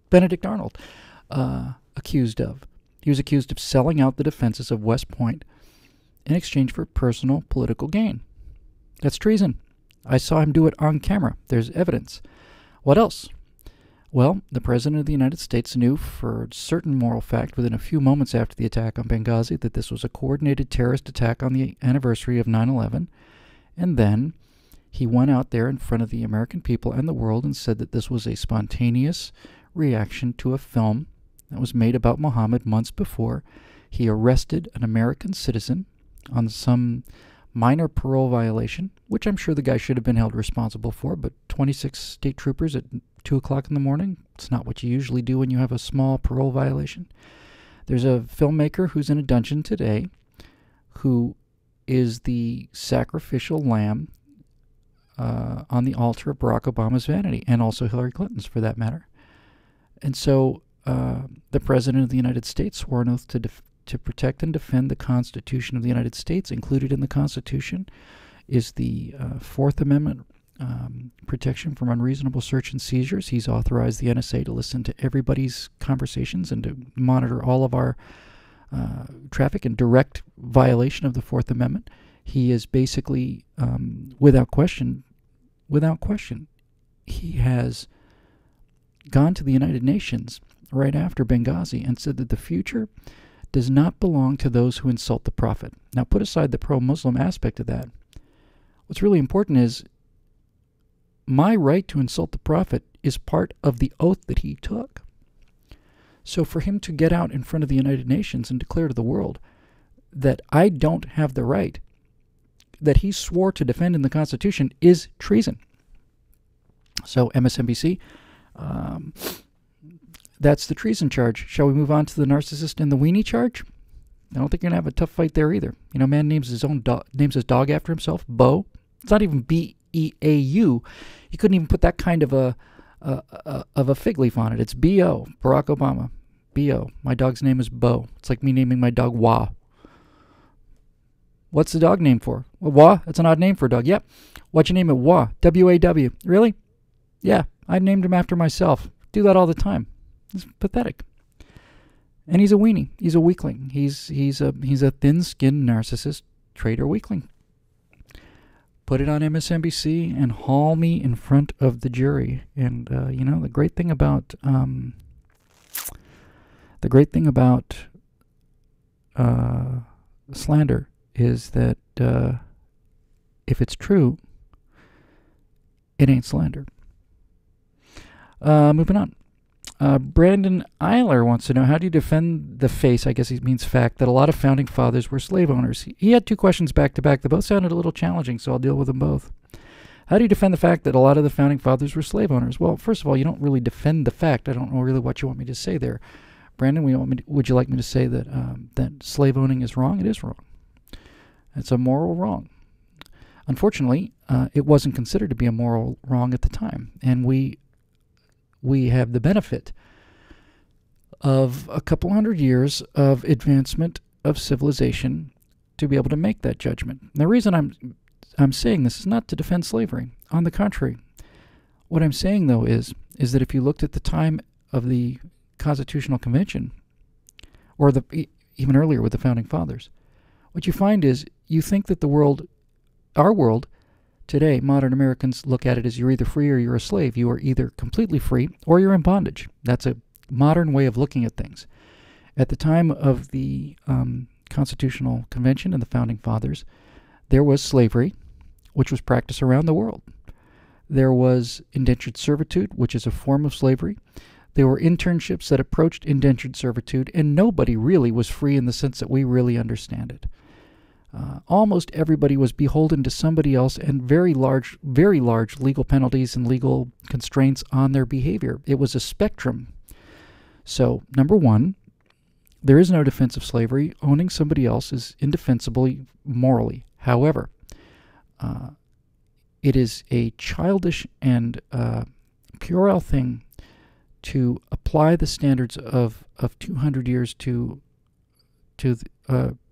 Speaker 1: Benedict Arnold accused of? He was accused of selling out the defenses of West Point in exchange for personal political gain. That's treason. I saw him do it on camera. There's evidence. What else? Well, the President of the United States knew for certain moral fact within a few moments after the attack on Benghazi that this was a coordinated terrorist attack on the anniversary of 9/11, and then he went out there in front of the American people and the world and said that this was a spontaneous reaction to a film that was made about Muhammad months before. He arrested an American citizen on some minor parole violation, which I'm sure the guy should have been held responsible for, but 26 state troopers at 2 o'clock in the morning, it's not what you usually do when you have a small parole violation. There's a filmmaker who's in a dungeon today who is the sacrificial lamb on the altar of Barack Obama's vanity, and also Hillary Clinton's for that matter. And so the President of the United States swore an oath to protect and defend the Constitution of the United States. Included in the Constitution is the Fourth Amendment protection from unreasonable search and seizures. He's authorized the NSA to listen to everybody's conversations and to monitor all of our traffic in direct violation of the Fourth Amendment. He is basically, without question, he has gone to the United Nations right after Benghazi and said that the future does not belong to those who insult the Prophet. Now, put aside the pro-Muslim aspect of that. What's really important is my right to insult the Prophet is part of the oath that he took. So for him to get out in front of the United Nations and declare to the world that I don't have the right that he swore to defend in the Constitution is treason. So MSNBC, that's the treason charge. Shall we move on to the narcissist and the weenie charge? I don't think you're going to have a tough fight there either. Man names his dog after himself, Bo. It's not even B-E-A-U. He couldn't even put that kind of a fig leaf on it. It's B-O, Barack Obama. B-O. My dog's name is Bo. It's like me naming my dog Wah. What's the dog name for? Well, Wah? That's an odd name for a dog. Yep. Why'd you name it Wah? W-A-W. Really? Yeah, I named him after myself. Do that all the time. It's pathetic. And he's a weenie. He's a weakling. He's a thin-skinned narcissist traitor weakling. Put it on MSNBC and haul me in front of the jury. And the great thing about slander is that if it's true, it ain't slander. Moving on. Brandon Eiler wants to know, how do you defend the face, I guess he means fact, that a lot of founding fathers were slave owners? He had two questions back to back. They both sounded a little challenging, so I'll deal with them both. How do you defend the fact that a lot of the founding fathers were slave owners? Well, first of all, you don't really defend the fact. I don't know really what you want me to say there. Brandon, would you like me to say that that slave owning is wrong? It is wrong. It's a moral wrong. Unfortunately, it wasn't considered to be a moral wrong at the time, and we have the benefit of a couple hundred years of advancement of civilization to be able to make that judgment. And the reason I'm saying this is not to defend slavery. On the contrary, What I'm saying, though, is that if you looked at the time of the Constitutional Convention, or even earlier with the Founding Fathers, what you find is you think that our world, today, modern Americans look at it as you're either free or you're a slave. You are either completely free or you're in bondage. That's a modern way of looking at things. At the time of the Constitutional Convention and the Founding Fathers, there was slavery, which was practiced around the world. There was indentured servitude, which is a form of slavery. There were internships that approached indentured servitude, and nobody really was free in the sense that we really understand it. Almost everybody was beholden to somebody else, and very large legal penalties and legal constraints on their behavior. It was a spectrum. So, number one, there is no defense of slavery. Owning somebody else is indefensible morally. However, it is a childish and puerile thing to apply the standards of 200 years to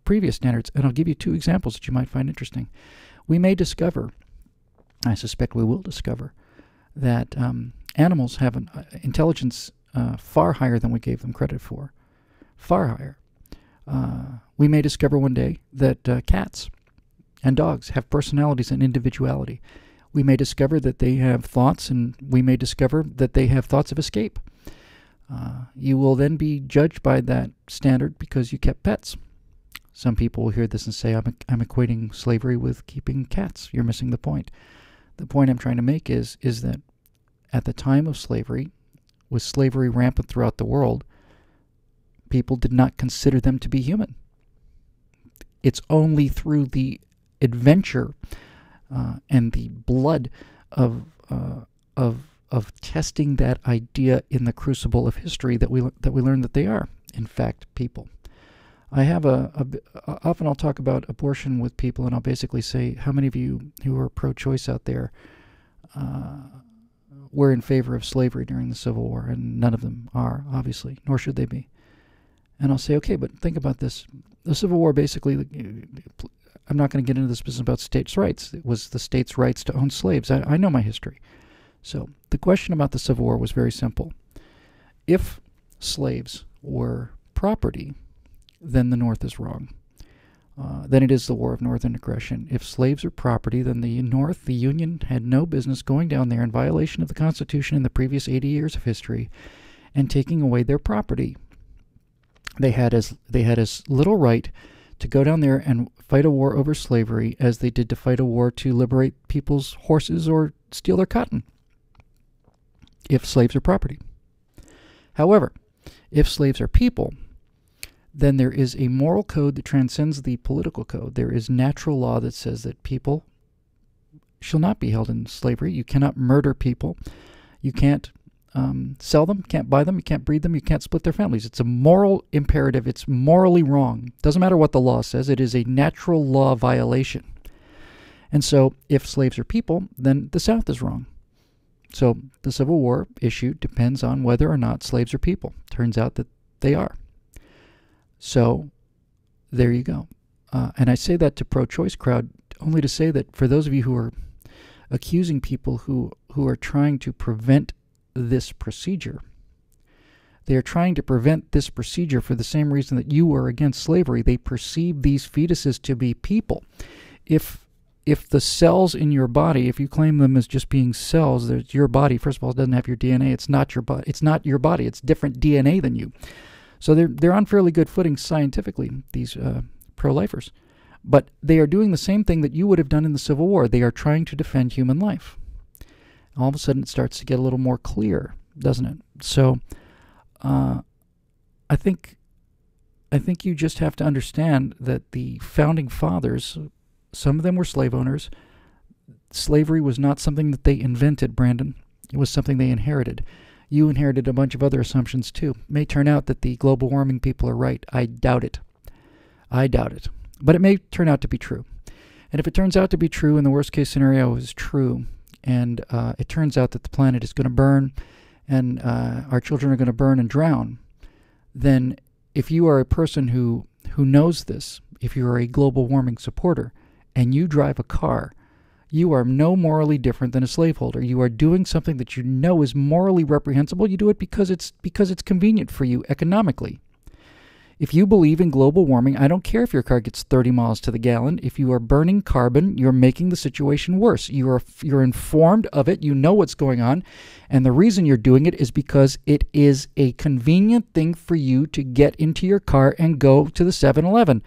Speaker 1: previous standards. And I'll give you two examples that you might find interesting. We may discover, I suspect we will discover, that animals have an intelligence far higher than we gave them credit for. Far higher. We may discover one day that cats and dogs have personalities and individuality. We may discover that they have thoughts, and we may discover that they have thoughts of escape. You will then be judged by that standard because you kept pets. Some people will hear this and say, I'm equating slavery with keeping cats. You're missing the point. The point I'm trying to make is that at the time of slavery, with slavery rampant throughout the world, people did not consider them to be human. It's only through the adventure and the blood of testing that idea in the crucible of history that we learn that they are, in fact, people. I have often I'll talk about abortion with people, and I'll basically say, how many of you who are pro-choice out there were in favor of slavery during the Civil War? And none of them are, obviously, nor should they be. And I'll say, okay, but think about this. The Civil War basically, I'm not going to get into this business about states' rights. It was the states' rights to own slaves. I know my history. So the question about the Civil War was very simple. If slaves were property, then the North is wrong. Then it is the War of Northern Aggression. If slaves are property, then the North, the Union, had no business going down there in violation of the Constitution in the previous 80 years of history and taking away their property. They had as little right to go down there and fight a war over slavery as they did to fight a war to liberate people's horses or steal their cotton, if slaves are property. However, if slaves are people, then there is a moral code that transcends the political code. There is natural law that says that people shall not be held in slavery. You cannot murder people. You can't sell them, can't buy them, you can't breed them, you can't split their families. It's a moral imperative. It's morally wrong. Doesn't matter what the law says. It is a natural law violation. And so if slaves are people, then the South is wrong. So the Civil War issue depends on whether or not slaves are people. Turns out that they are. So there you go. And I say that to pro-choice crowd only to say that for those of you who are accusing people who are trying to prevent this procedure, they are trying to prevent this procedure for the same reason that you are against slavery. They perceive these fetuses to be people. If the cells in your body, if you claim them as just being cells, there's your body. First of all, it doesn't have your DNA. It's not your body. It's not your body. It's different DNA than you. So they're on fairly good footing scientifically, these pro-lifers. But they are doing the same thing that you would have done in the Civil War. They are trying to defend human life. All of a sudden it starts to get a little more clear, doesn't it? So I think you just have to understand that the Founding Fathers, some of them were slave owners. Slavery was not something that they invented, Brandon. It was something they inherited. You inherited a bunch of other assumptions too. It may turn out that the global warming people are right. I doubt it. I doubt it. But it may turn out to be true. And if it turns out to be true, and the worst case scenario is true, and it turns out that the planet is going to burn, and our children are going to burn and drown, then if you are a person who knows this, if you are a global warming supporter, and you drive a car, you are no morally different than a slaveholder. You are doing something that you know is morally reprehensible. You do it because it's convenient for you economically. If you believe in global warming, I don't care if your car gets 30 miles to the gallon. If you are burning carbon, you're making the situation worse. You're informed of it. You know what's going on. And the reason you're doing it is because it is a convenient thing for you to get into your car and go to the 7-Eleven.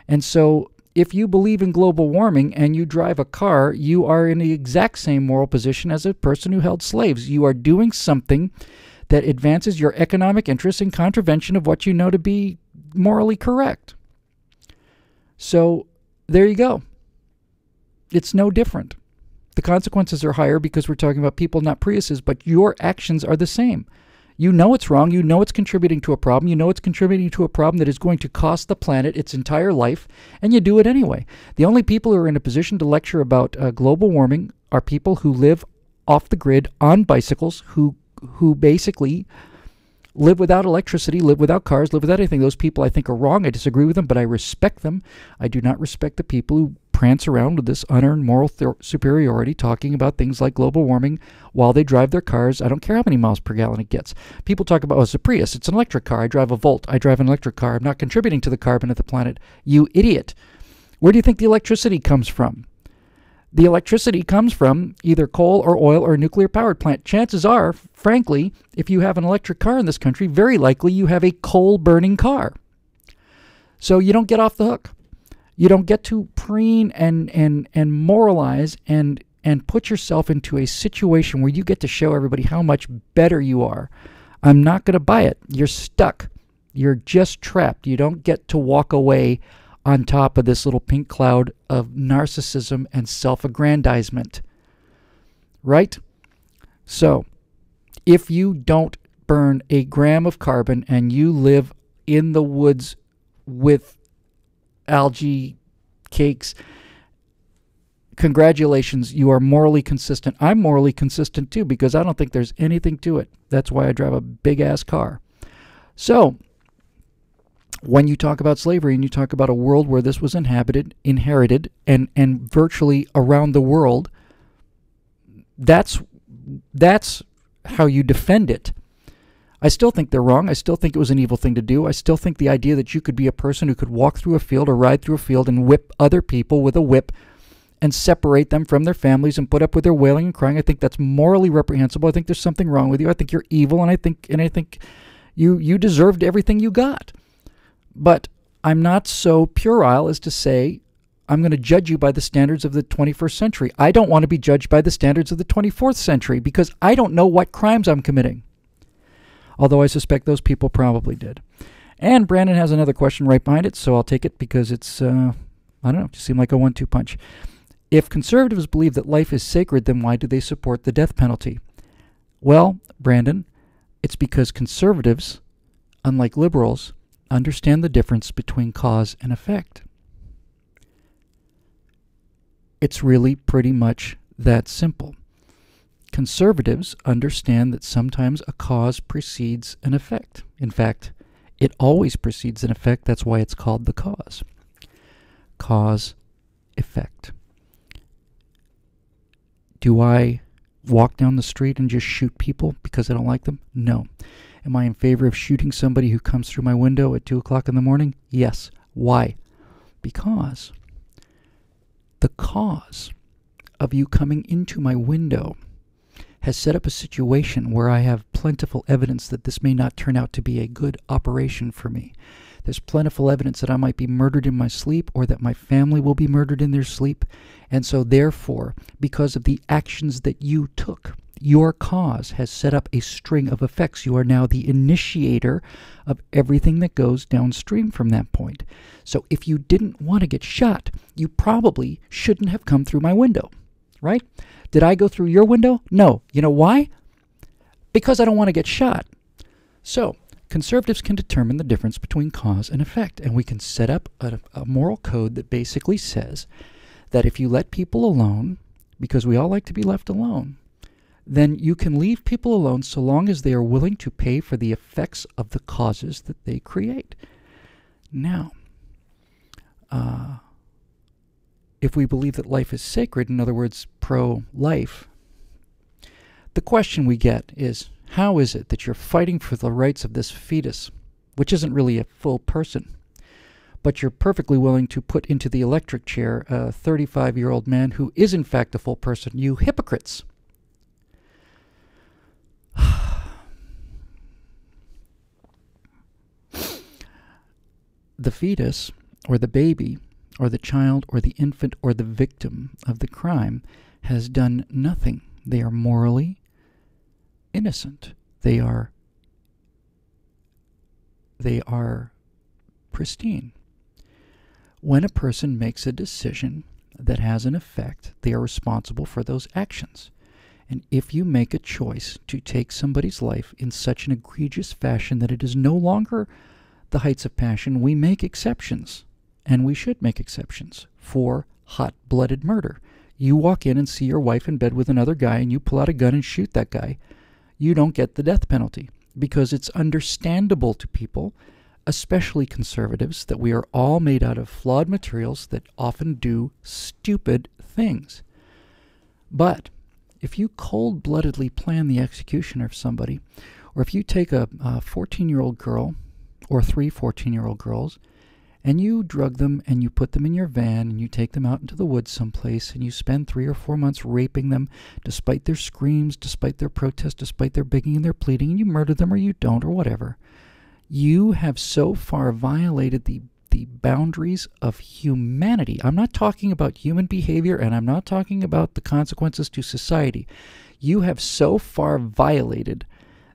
Speaker 1: And so if you believe in global warming and you drive a car, you are in the exact same moral position as a person who held slaves. You are doing something that advances your economic interests in contravention of what you know to be morally correct. So there you go. It's no different. The consequences are higher because we're talking about people, not Priuses, but your actions are the same. You know it's wrong. You know it's contributing to a problem. You know it's contributing to a problem that is going to cost the planet its entire life, and you do it anyway. The only people who are in a position to lecture about global warming are people who live off the grid on bicycles, who basically live without electricity, live without cars, live without anything. Those people I think are wrong. I disagree with them, but I respect them. I do not respect the people who prance around with this unearned moral superiority talking about things like global warming while they drive their cars. I don't care how many miles per gallon it gets. People talk about, oh, it's a Prius. It's an electric car. I drive a Volt. I drive an electric car. I'm not contributing to the carbon of the planet. You idiot. Where do you think the electricity comes from? The electricity comes from either coal or oil or a nuclear powered plant. Chances are, frankly, if you have an electric car in this country, very likely you have a coal burning car. So you don't get off the hook. You don't get to preen and moralize and put yourself into a situation where you get to show everybody how much better you are. I'm not going to buy it. You're stuck. You're just trapped. You don't get to walk away on top of this little pink cloud of narcissism and self-aggrandizement. Right? So, if you don't burn a gram of carbon and you live in the woods with algae cakes, congratulations, you are morally consistent. I'm morally consistent too because I don't think there's anything to it. That's why I drive a big-ass car. So, when you talk about slavery and you talk about a world where this was inherited, and virtually around the world, that's how you defend it. I still think they're wrong. I still think it was an evil thing to do. I still think the idea that you could be a person who could walk through a field or ride through a field and whip other people with a whip and separate them from their families and put up with their wailing and crying, I think that's morally reprehensible. I think there's something wrong with you. I think you're evil, and I think you deserved everything you got. But I'm not so puerile as to say I'm going to judge you by the standards of the 21st century. I don't want to be judged by the standards of the 24th century because I don't know what crimes I'm committing. Although I suspect those people probably did. And Brandon has another question right behind it, so I'll take it because it's, I don't know, it just seemed like a 1-2 punch. If conservatives believe that life is sacred, then why do they support the death penalty? Well, Brandon, it's because conservatives, unlike liberals, understand the difference between cause and effect. It's really pretty much that simple. Conservatives understand that sometimes a cause precedes an effect. In fact, it always precedes an effect. That's why it's called the cause. Cause, effect. Do I walk down the street and just shoot people because I don't like them? No. Am I in favor of shooting somebody who comes through my window at 2 o'clock in the morning? Yes. Why? Because the cause of you coming into my window has set up a situation where I have plentiful evidence that this may not turn out to be a good operation for me. There's plentiful evidence that I might be murdered in my sleep or that my family will be murdered in their sleep. And so therefore, because of the actions that you took, your cause has set up a string of effects. You are now the initiator of everything that goes downstream from that point. So if you didn't want to get shot, you probably shouldn't have come through my window, right? Did I go through your window? No. You know why? Because I don't want to get shot. So conservatives can determine the difference between cause and effect, and we can set up a moral code that basically says that if you let people alone, because we all like to be left alone, then you can leave people alone so long as they are willing to pay for the effects of the causes that they create. Now, if we believe that life is sacred, in other words, pro-life, the question we get is, how is it that you're fighting for the rights of this fetus, which isn't really a full person, but you're perfectly willing to put into the electric chair a 35-year-old man who is in fact a full person? You hypocrites. The fetus, or the baby, or the child, or the infant, or the victim of the crime has done nothing. They are morally innocent. They are pristine. When a person makes a decision that has an effect, they are responsible for those actions. And if you make a choice to take somebody's life in such an egregious fashion that it is no longer the heights of passion, we make exceptions. And we should make exceptions for hot-blooded murder. You walk in and see your wife in bed with another guy and you pull out a gun and shoot that guy. You don't get the death penalty, because it's understandable to people, especially conservatives, that we are all made out of flawed materials that often do stupid things. But if you cold-bloodedly plan the execution of somebody, or if you take a 14-year-old girl or 3 14-year-old girls and you drug them and you put them in your van and you take them out into the woods someplace and you spend 3 or 4 months raping them despite their screams, despite their protests, despite their begging and their pleading, and you murder them or you don't or whatever, you have so far violated the boundaries of humanity. I'm not talking about human behavior, and I'm not talking about the consequences to society. You have so far violated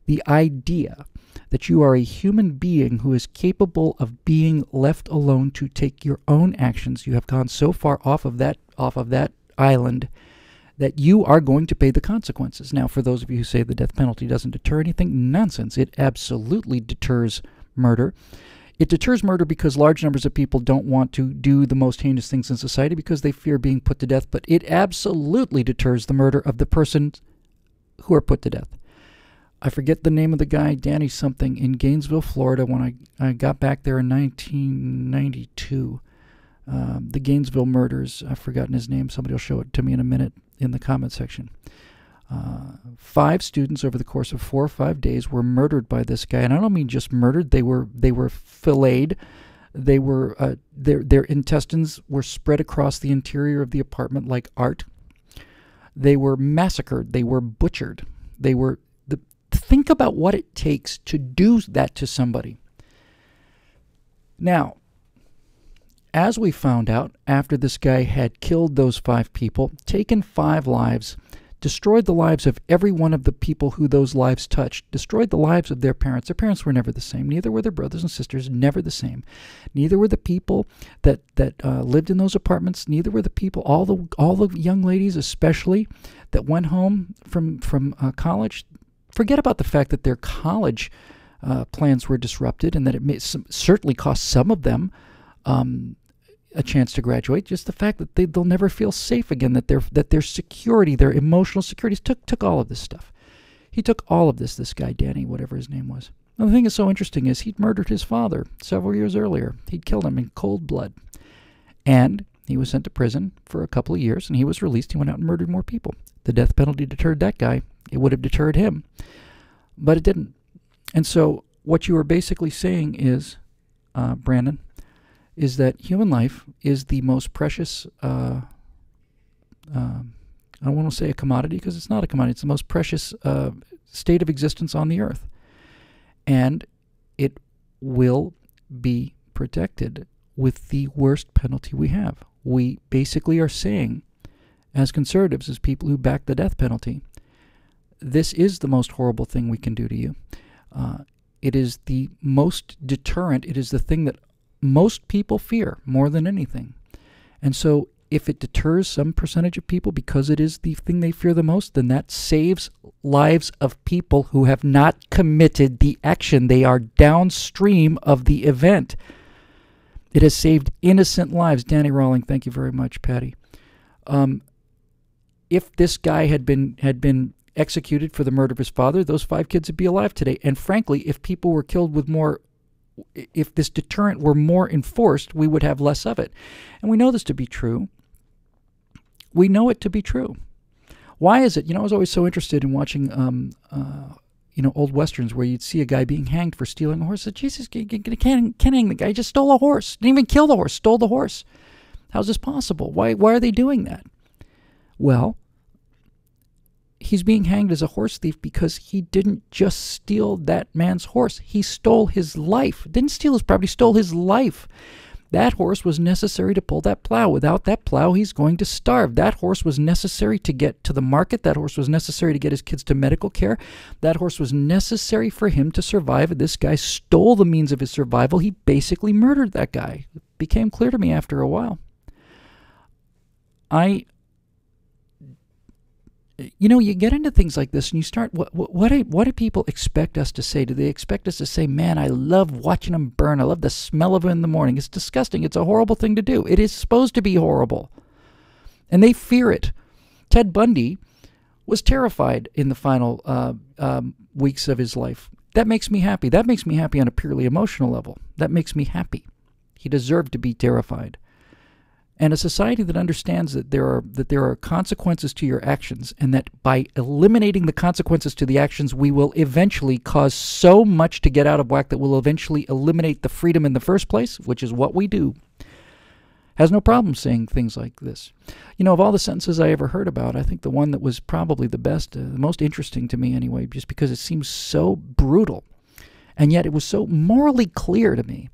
Speaker 1: the idea that you are a human being who is capable of being left alone to take your own actions. You have gone so far off of that island that you are going to pay the consequences. Now, for those of you who say the death penalty doesn't deter anything, nonsense. It absolutely deters murder. It deters murder because large numbers of people don't want to do the most heinous things in society because they fear being put to death, but it absolutely deters the murder of the persons who are put to death. I forget the name of the guy, Danny something, in Gainesville, Florida, when I got back there in 1992. The Gainesville murders, I've forgotten his name. Somebody will show it to me in a minute in the comment section. 5 students over the course of 4 or 5 days were murdered by this guy, and I don't mean just murdered. They were filleted. They were their intestines were spread across the interior of the apartment like art. They were massacred. They were butchered. Think about what it takes to do that to somebody. Now, as we found out after this guy had killed those 5 people, taken 5 lives, destroyed the lives of every one of the people who those lives touched, destroyed the lives of their parents. Their parents were never the same. Neither were their brothers and sisters, never the same. Neither were the people that lived in those apartments. Neither were the people, all the young ladies especially, that went home from college. Forget about the fact that their college plans were disrupted and that it certainly cost some of them a chance to graduate. Just the fact that they'll never feel safe again, that their security, their emotional securities took all of this stuff. He took all of this guy, Danny, whatever his name was. Now, the thing that's so interesting is he'd murdered his father several years earlier. He'd killed him in cold blood. And he was sent to prison for a couple of years, and he was released. He went out and murdered more people. The death penalty deterred that guy. It would have deterred him. But it didn't. And so what you are basically saying is, Brandon, is that human life is the most precious, I don't want to say a commodity because it's not a commodity. It's the most precious state of existence on the earth. And it will be protected with the worst penalty we have. We basically are saying, as conservatives, as people who back the death penalty, this is the most horrible thing we can do to you. It is the most deterrent. It is the thing that most people fear more than anything. And so if it deters some percentage of people because it is the thing they fear the most, then that saves lives of people who have not committed the action. They are downstream of the event. It has saved innocent lives. Danny Rawling, thank you very much, Patty. If this guy had been executed for the murder of his father, those 5 kids would be alive today. And frankly, if people were killed with more, if this deterrent were more enforced, we would have less of it. And we know this to be true We know it to be true. Why is it? I was always so interested in watching, old westerns where you'd see a guy being hanged for stealing a horse. Jesus, can't hang the guy. He just stole a horse. Didn't even kill the horse. Stole the horse. How's this possible? Why are they doing that? Well, he's being hanged as a horse thief because he didn't just steal that man's horse. He stole his life. Didn't steal his property, stole his life. That horse was necessary to pull that plow. Without that plow, he's going to starve. That horse was necessary to get to the market. That horse was necessary to get his kids to medical care. That horse was necessary for him to survive. This guy stole the means of his survival. He basically murdered that guy. It became clear to me after a while. You get into things like this and you start, what do people expect us to say? Do they expect us to say, man, I love watching them burn. I love the smell of them in the morning. It's disgusting. It's a horrible thing to do. It is supposed to be horrible. And they fear it. Ted Bundy was terrified in the final weeks of his life. That makes me happy. That makes me happy on a purely emotional level. That makes me happy. He deserved to be terrified. And a society that understands that there are consequences to your actions, and that by eliminating the consequences to the actions, we will eventually cause so much to get out of whack that will eventually eliminate the freedom in the first place, which is what we do, has no problem saying things like this. Of all the sentences I ever heard about, I think the one that was probably the best, the most interesting to me anyway, just because it seems so brutal, and yet it was so morally clear to me,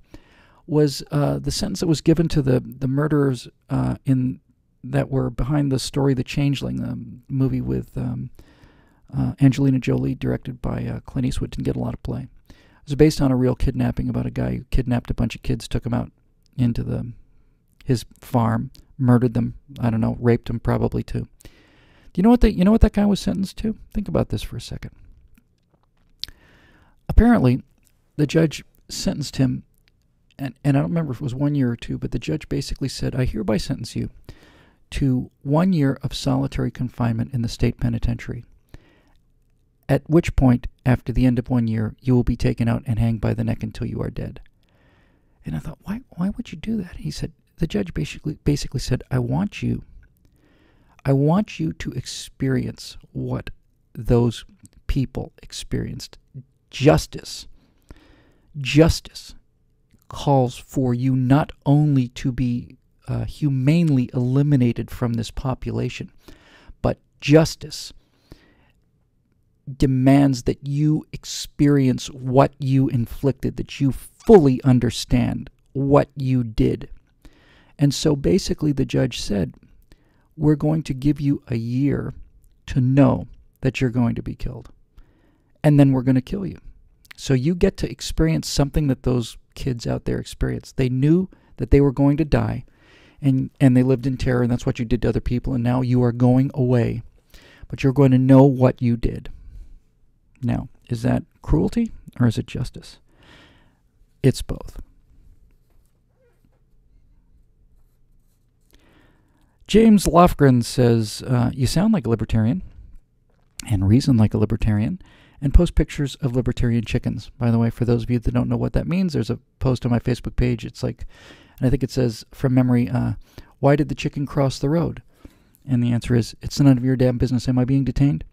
Speaker 1: was the sentence that was given to the murderers that were behind the story The Changeling, the movie with Angelina Jolie, directed by Clint Eastwood. Didn't get a lot of play. It was based on a real kidnapping about a guy who kidnapped a bunch of kids, took them out into his farm, murdered them. I don't know, raped them probably too. Do you know what that guy was sentenced to? Think about this for a second. Apparently, the judge sentenced him. And I don't remember if it was 1 year or 2, but the judge basically said, I hereby sentence you to 1 year of solitary confinement in the state penitentiary, at which point, after the end of 1 year, you will be taken out and hanged by the neck until you are dead. And I thought, why would you do that? He said, the judge basically said, I want you to experience what those people experienced. Justice calls for you not only to be humanely eliminated from this population, but justice demands that you experience what you inflicted, that you fully understand what you did. And so basically the judge said, we're going to give you a year to know that you're going to be killed, and then we're going to kill you. So you get to experience something that those kids out there experienced. They knew that they were going to die, and they lived in terror, and that's what you did to other people, and now you are going away. But you're going to know what you did. Now, is that cruelty or is it justice? It's both. James Lofgren says, you sound like a libertarian and reason like a libertarian, and post pictures of libertarian chickens. By the way, for those of you that don't know what that means, there's a post on my Facebook page. It's like, and I think it says, from memory, why did the chicken cross the road? And the answer is, it's none of your damn business. Am I being detained?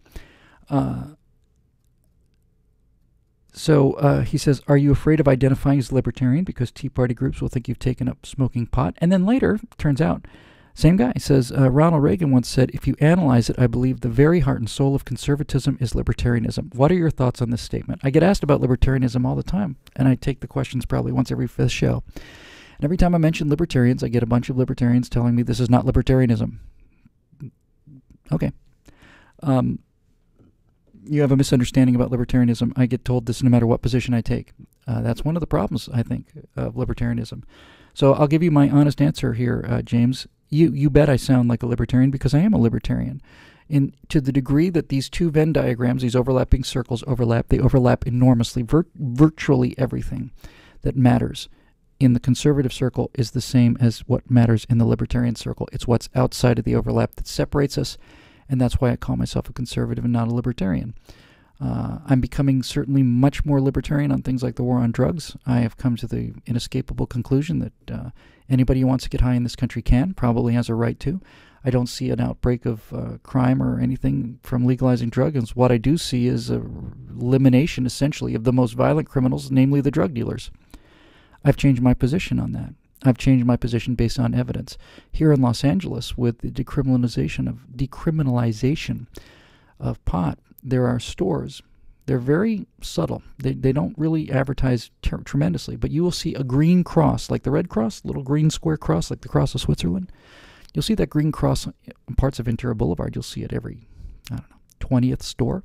Speaker 1: So he says, are you afraid of identifying as libertarian because Tea Party groups will think you've taken up smoking pot? And then later, turns out, same guy says, Ronald Reagan once said, if you analyze it, I believe the very heart and soul of conservatism is libertarianism. What are your thoughts on this statement? I get asked about libertarianism all the time, and I take the questions probably once every fifth show. And every time I mention libertarians, I get a bunch of libertarians telling me this is not libertarianism. Okay. You have a misunderstanding about libertarianism. I get told this no matter what position I take. That's one of the problems, I think, of libertarianism. So I'll give you my honest answer here, James. You bet I sound like a libertarian because I am a libertarian. To the degree that these two Venn diagrams, these overlapping circles overlap, they overlap enormously. Virtually everything that matters in the conservative circle is the same as what matters in the libertarian circle. It's what's outside of the overlap that separates us, and that's why I call myself a conservative and not a libertarian. I'm becoming certainly much more libertarian on things like the war on drugs. I have come to the inescapable conclusion that anybody who wants to get high in this country can, probably has a right to. I don't see an outbreak of crime or anything from legalizing drugs. What I do see is a elimination, essentially, of the most violent criminals, namely the drug dealers. I've changed my position on that. I've changed my position based on evidence. Here in Los Angeles, with the decriminalization of pot, there are stores. They're very subtle. They don't really advertise tremendously, but you will see a green cross, like the Red Cross, little green square cross, like the cross of Switzerland. You'll see that green cross on parts of Ventura Boulevard. You'll see it every, 20th store.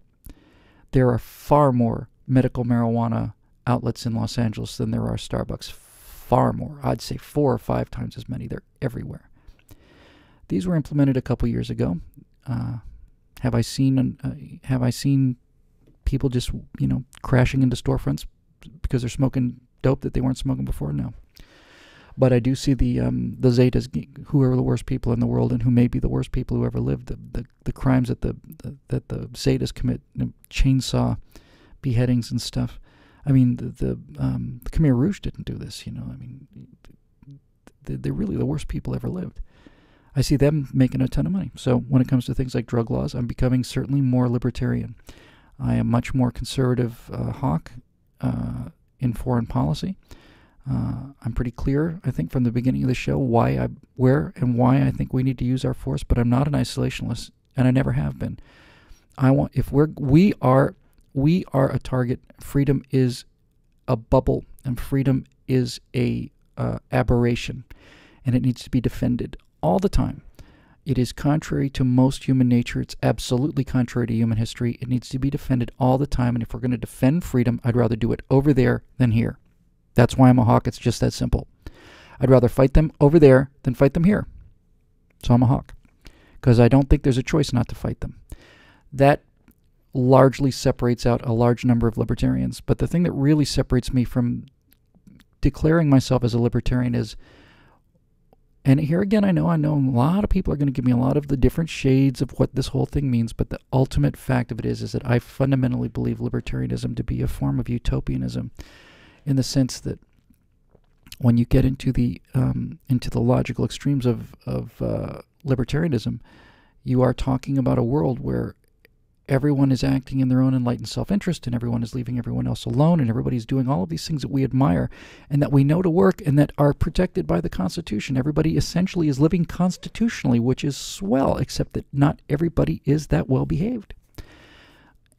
Speaker 1: There are far more medical marijuana outlets in Los Angeles than there are Starbucks. Far more. I'd say 4 or 5 times as many. They're everywhere. These were implemented a couple years ago. Have I seen people just, crashing into storefronts because they're smoking dope that they weren't smoking before? No. But I do see the Zetas, who are the worst people in the world and who may be the worst people who ever lived, the crimes that the Zetas commit, chainsaw beheadings and stuff. I mean, the Khmer Rouge didn't do this, I mean, they're really the worst people ever lived. I see them making a ton of money. So when it comes to things like drug laws, I'm becoming certainly more libertarian. I am much more conservative hawk in foreign policy. I'm pretty clear, I think, from the beginning of the show where and why I think we need to use our force, but I'm not an isolationist, and I never have been. We are a target. Freedom is a bubble, and freedom is a aberration, and it needs to be defended all the time. It is contrary to most human nature. It's absolutely contrary to human history. It needs to be defended all the time, and if we're going to defend freedom, I'd rather do it over there than here. That's why I'm a hawk. It's just that simple. I'd rather fight them over there than fight them here. So I'm a hawk, because I don't think there's a choice not to fight them. That largely separates out a large number of libertarians. But the thing that really separates me from declaring myself as a libertarian is, and here again, I know a lot of people are going to give me a lot of the different shades of what this whole thing means, but the ultimate fact of it is that I fundamentally believe libertarianism to be a form of utopianism, in the sense that when you get into the logical extremes of libertarianism, you are talking about a world where everyone is acting in their own enlightened self-interest, and everyone is leaving everyone else alone, and everybody's doing all of these things that we admire and that we know to work and that are protected by the Constitution. Everybody essentially is living constitutionally, which is swell, except that not everybody is that well behaved.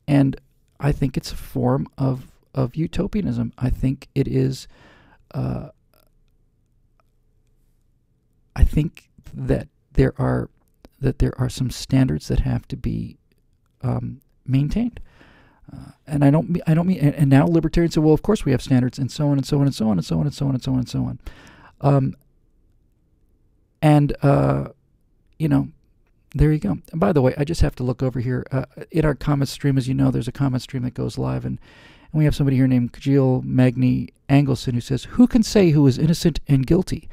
Speaker 1: And I think it's a form of utopianism. I think it is. I think that there are some standards that have to be maintained, and I don't mean. And now libertarians say, "Well, of course we have standards," and so on and so on and so on and so on and so on and so on and so on. There you go. And by the way, I just have to look over here in our comment stream. As you know, there's a comment stream that goes live, and we have somebody here named Kajil Magni Angelson who says, "Who can say who is innocent and guilty,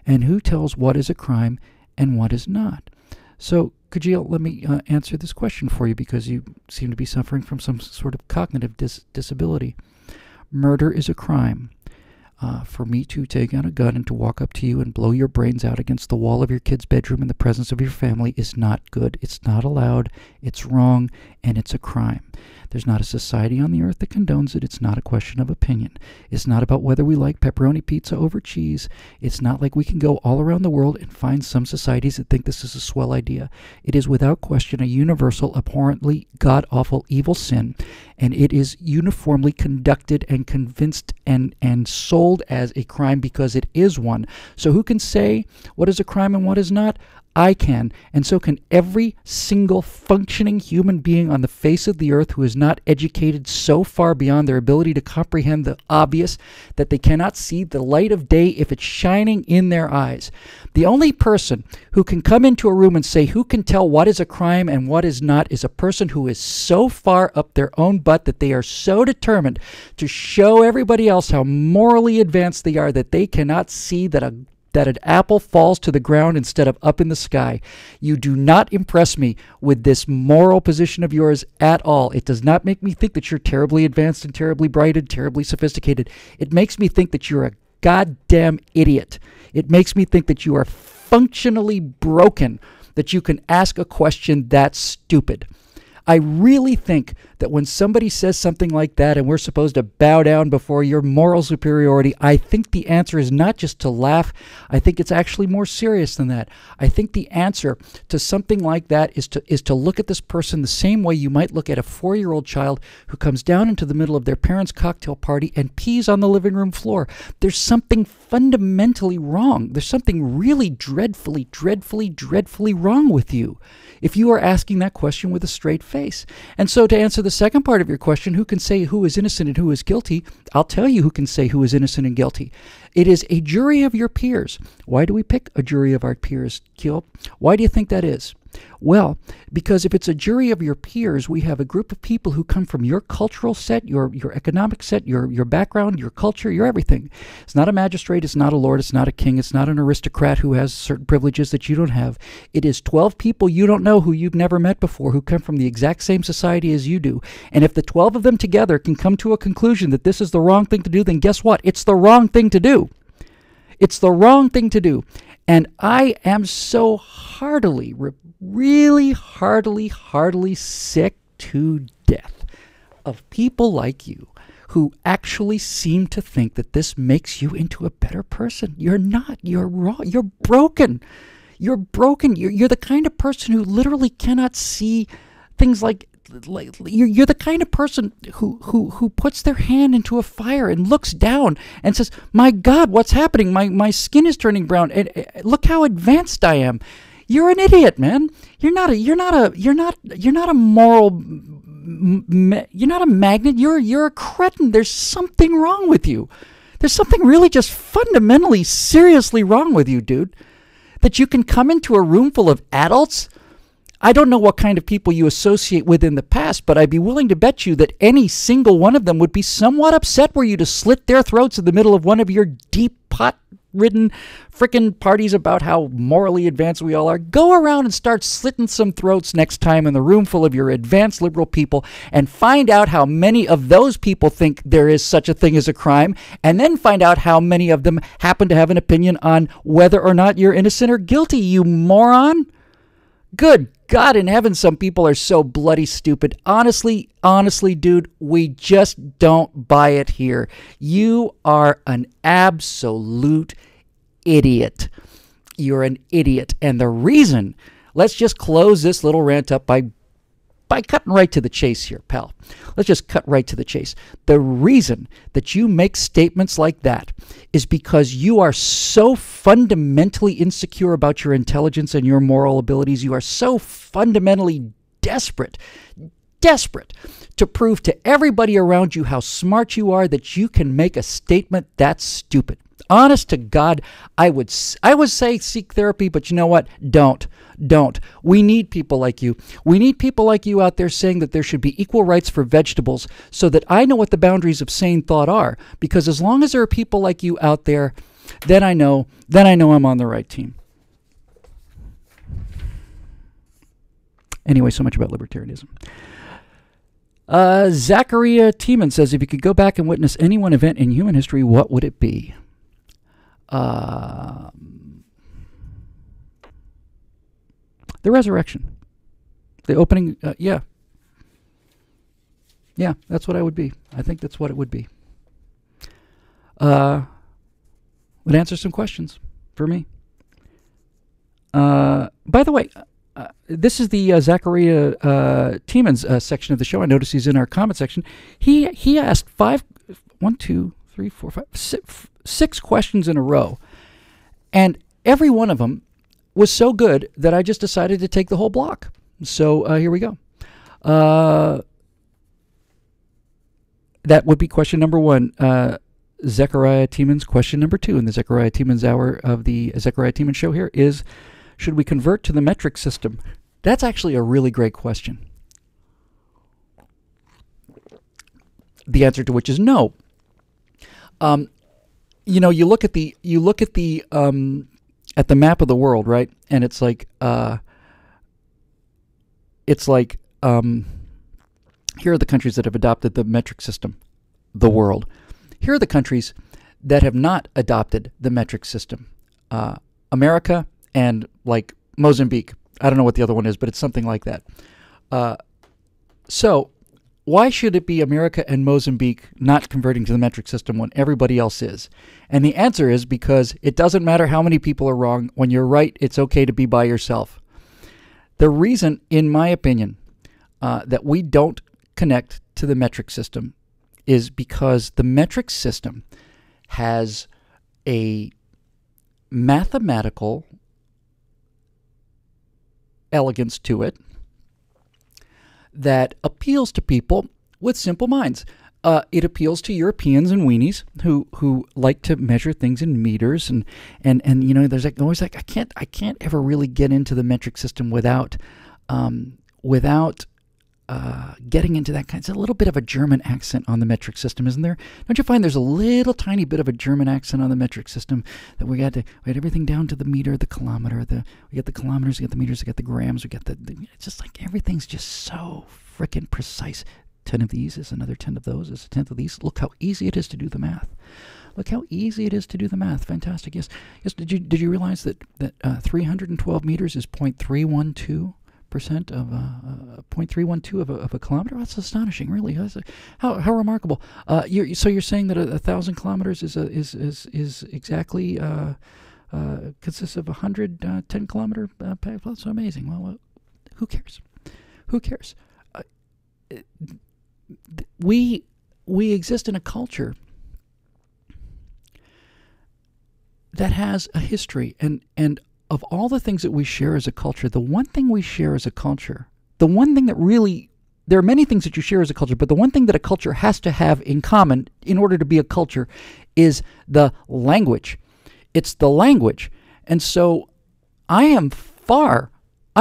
Speaker 1: and who tells what is a crime and what is not?" So, Kajil, let me answer this question for you, because you seem to be suffering from some sort of cognitive disability. Murder is a crime. For me to take out a gun and to walk up to you and blow your brains out against the wall of your kid's bedroom in the presence of your family is not good. It's not allowed. It's wrong, and it's a crime. There's not a society on the earth that condones it. It's not a question of opinion. It's not about whether we like pepperoni pizza over cheese. It's not like we can go all around the world and find some societies that think this is a swell idea. It is without question a universal, abhorrently god-awful evil sin, and it is uniformly conducted and convinced and sold as a crime because it is one. So who can say what is a crime and what is not? I can, and so can every single functioning human being on the face of the earth who is not educated so far beyond their ability to comprehend the obvious that they cannot see the light of day if it's shining in their eyes. The only person who can come into a room and say who can tell what is a crime and what is not is a person who is so far up their own butt that they are so determined to show everybody else how morally advanced they are that they cannot see that an apple falls to the ground instead of up in the sky. You do not impress me with this moral position of yours at all. It does not make me think that you're terribly advanced and terribly bright and terribly sophisticated. It makes me think that you're a goddamn idiot. It makes me think that you are functionally broken, that you can ask a question that stupid. I really think that when somebody says something like that and we're supposed to bow down before your moral superiority, I think the answer is not just to laugh. I think it's actually more serious than that. I think the answer to something like that is to look at this person the same way you might look at a 4-year-old child who comes down into the middle of their parents' cocktail party and pees on the living room floor. There's something fundamentally wrong. There's something really dreadfully, dreadfully, dreadfully wrong with you if you are asking that question with a straight face. And so to answer the second part of your question, who can say who is innocent and who is guilty? I'll tell you who can say who is innocent and guilty. It is a jury of your peers. Why do we pick a jury of our peers, Keel? Why do you think that is? Well, because if it's a jury of your peers, we have a group of people who come from your cultural set, your economic set, your background, your culture, your everything. It's not a magistrate, it's not a lord, it's not a king, it's not an aristocrat who has certain privileges that you don't have. It is 12 people you don't know who you've never met before who come from the exact same society as you do. And if the 12 of them together can come to a conclusion that this is the wrong thing to do, then guess what? It's the wrong thing to do. It's the wrong thing to do. And I am so heartily, really heartily sick to death of people like you who actually seem to think that this makes you into a better person. You're not. You're wrong. You're broken. You're broken. You're the kind of person who literally cannot see things like you're the kind of person who puts their hand into a fire and looks down and says, "My God, what's happening? My skin is turning brown. And look how advanced I am." You're an idiot, man. You're not a moral. You're not a magnet. You're a cretin. There's something wrong with you. There's something really just fundamentally, seriously wrong with you, dude. That you can come into a room full of adults. I don't know what kind of people you associate with in the past, but I'd be willing to bet you that any single one of them would be somewhat upset were you to slit their throats in the middle of one of your deep pot-ridden frickin' parties about how morally advanced we all are. Go around and start slitting some throats next time in the room full of your advanced liberal people and find out how many of those people think there is such a thing as a crime, and then find out how many of them happen to have an opinion on whether or not you're innocent or guilty, you moron. Good God in heaven, some people are so bloody stupid. Honestly, dude, we just don't buy it here. You are an absolute idiot. You're an idiot. And the reason, let's just close this little rant up by cutting right to the chase here, pal. Let's just cut right to the chase. The reason that you make statements like that is because you are so fundamentally insecure about your intelligence and your moral abilities. You are so fundamentally desperate to prove to everybody around you how smart you are that you can make a statement that stupid. Honest to God, I would say seek therapy, but you know what? Don't. We need people like you. We need people like you out there saying that there should be equal rights for vegetables so that I know what the boundaries of sane thought are. Because as long as there are people like you out there, then I know I'm on the right team. Anyway, so much about libertarianism. Zachariah Tiemann says, if you could go back and witness any one event in human history, what would it be? The resurrection. The opening, yeah, that's what I would be. I think that's what it would be. Would answer some questions for me. By the way, this is the Zachariah Tiemann's section of the show. I notice he's in our comment section. He asked 6 questions in a row, and every one of them was so good that I just decided to take the whole block. So here we go. That would be question number 1. Zechariah Tiemann's question number 2 in the Zechariah Tiemann's hour of the Zechariah Tiemann show here is, should we convert to the metric system? That's actually a really great question. The answer to which is no. You look at the map of the world, right? And it's like here are the countries that have adopted the metric system, the world. Here are the countries that have not adopted the metric system. America and like Mozambique. I don't know what the other one is, but it's something like that. So why should it be America and Mozambique not converting to the metric system when everybody else is? And the answer is because it doesn't matter how many people are wrong. When you're right, it's okay to be by yourself. The reason, in my opinion, that we don't connect to the metric system is because the metric system has a mathematical elegance to it that appeals to people with simple minds. It appeals to Europeans and weenies who like to measure things in meters and you know, there's always I can't ever really get into the metric system without getting into that kind. It's a little bit of a German accent on the metric system, isn't there? Don't you find there's a little tiny bit of a German accent on the metric system? That we had everything down to the meter, the kilometer, we get the kilometers, we get the meters, we get the grams, we get it's just like everything's just so freaking precise. 10 of these is another 10 of those is a 10th of these. Look how easy it is to do the math. Look how easy it is to do the math. Fantastic. Yes. Did you realize that 312 meters is 0.312%? of 0.312 of a kilometer? That's astonishing, really. How remarkable. So you're saying that 1,000 kilometers is exactly consists of 110 kilometer path? That's amazing. Well, who cares? Who cares? We exist in a culture that has a history, and of all the things that we share as a culture, the one thing we share as a culture, the one thing that really, there are many things that you share as a culture, but the one thing that a culture has to have in common in order to be a culture is the language. It's the language. And so I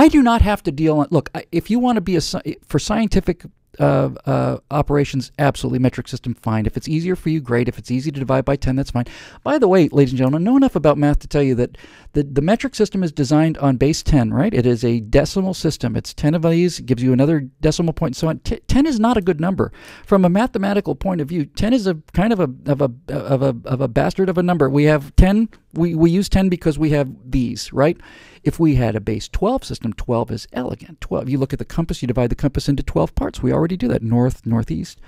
Speaker 1: do not have to deal on, look, if you want to be for scientific operations, absolutely, metric system, fine. If it's easier for you, great. If it's easy to divide by 10, that's fine. By the way, ladies and gentlemen, know enough about math to tell you that the metric system is designed on base 10, right? It is a decimal system. It's 10 of these, gives you another decimal point, and so on. 10 is not a good number. From a mathematical point of view, 10 is a kind of a bastard of a number. We have 10, we use 10 because we have these, right? If we had a base 12 system, 12 is elegant. 12, you look at the compass, you divide the compass into 12 parts. We already do that. North, northeast,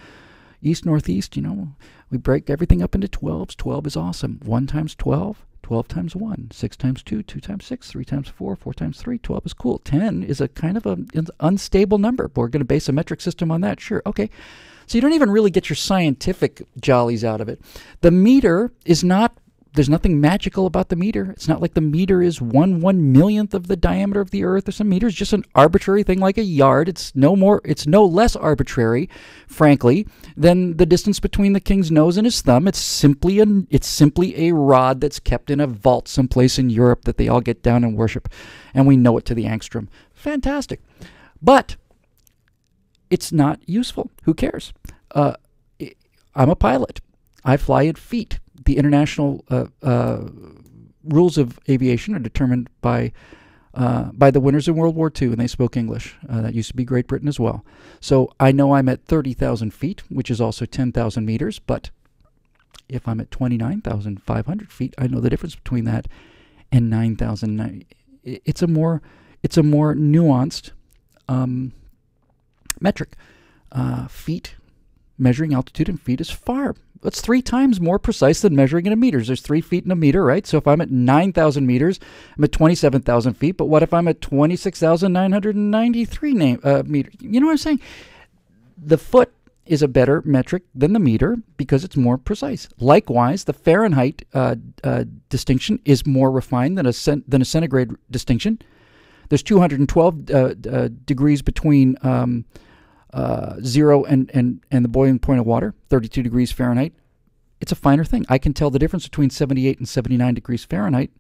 Speaker 1: east, northeast, you know. We break everything up into 12s. 12 is awesome. 1 times 12, 12 times 1, 6 times 2, 2 times 6, 3 times 4, 4 times 3, 12 is cool. 10 is a kind of an unstable number. We're going to base a metric system on that. Sure, okay. So you don't even really get your scientific jollies out of it. The meter is not, there's nothing magical about the meter. It's not like the meter is 1/1,000,000th of the diameter of the earth or some meter. It's just an arbitrary thing like a yard. It's no less arbitrary, frankly, than the distance between the king's nose and his thumb. It's simply a rod that's kept in a vault someplace in Europe that they all get down and worship, and we know it to the angstrom. Fantastic. But it's not useful. Who cares? I'm a pilot. I fly at feet. The international rules of aviation are determined by the winners in World War II, and they spoke English. That used to be Great Britain as well. So I know I'm at 30,000 feet, which is also 10,000 meters, but if I'm at 29,500 feet, I know the difference between that and 9,000. It's a more nuanced metric. Feet, measuring altitude in feet is far. It's 3 times more precise than measuring in a meters. There's 3 feet in a meter, right? So if I'm at 9,000 meters, I'm at 27,000 feet. But what if I'm at 26,993 meters? You know what I'm saying? The foot is a better metric than the meter because it's more precise. Likewise, the Fahrenheit distinction is more refined than a centigrade distinction. There's 212 degrees between 0 and the boiling point of water, 32 degrees Fahrenheit. It's a finer thing. I can tell the difference between 78 and 79 degrees Fahrenheit,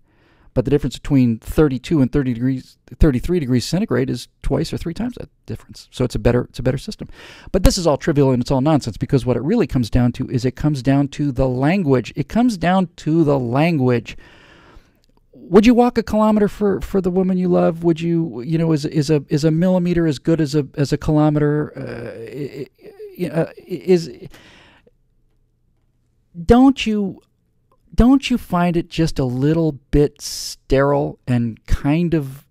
Speaker 1: but the difference between 32 and 33 degrees centigrade is twice or 3 times that difference. So it's a better system. But this is all trivial and it's all nonsense because what it really comes down to is it comes down to the language. It comes down to the language. Would you walk a kilometer for the woman you love? Would you, is a millimeter as good as a kilometer? Don't you find it just a little bit sterile and kind of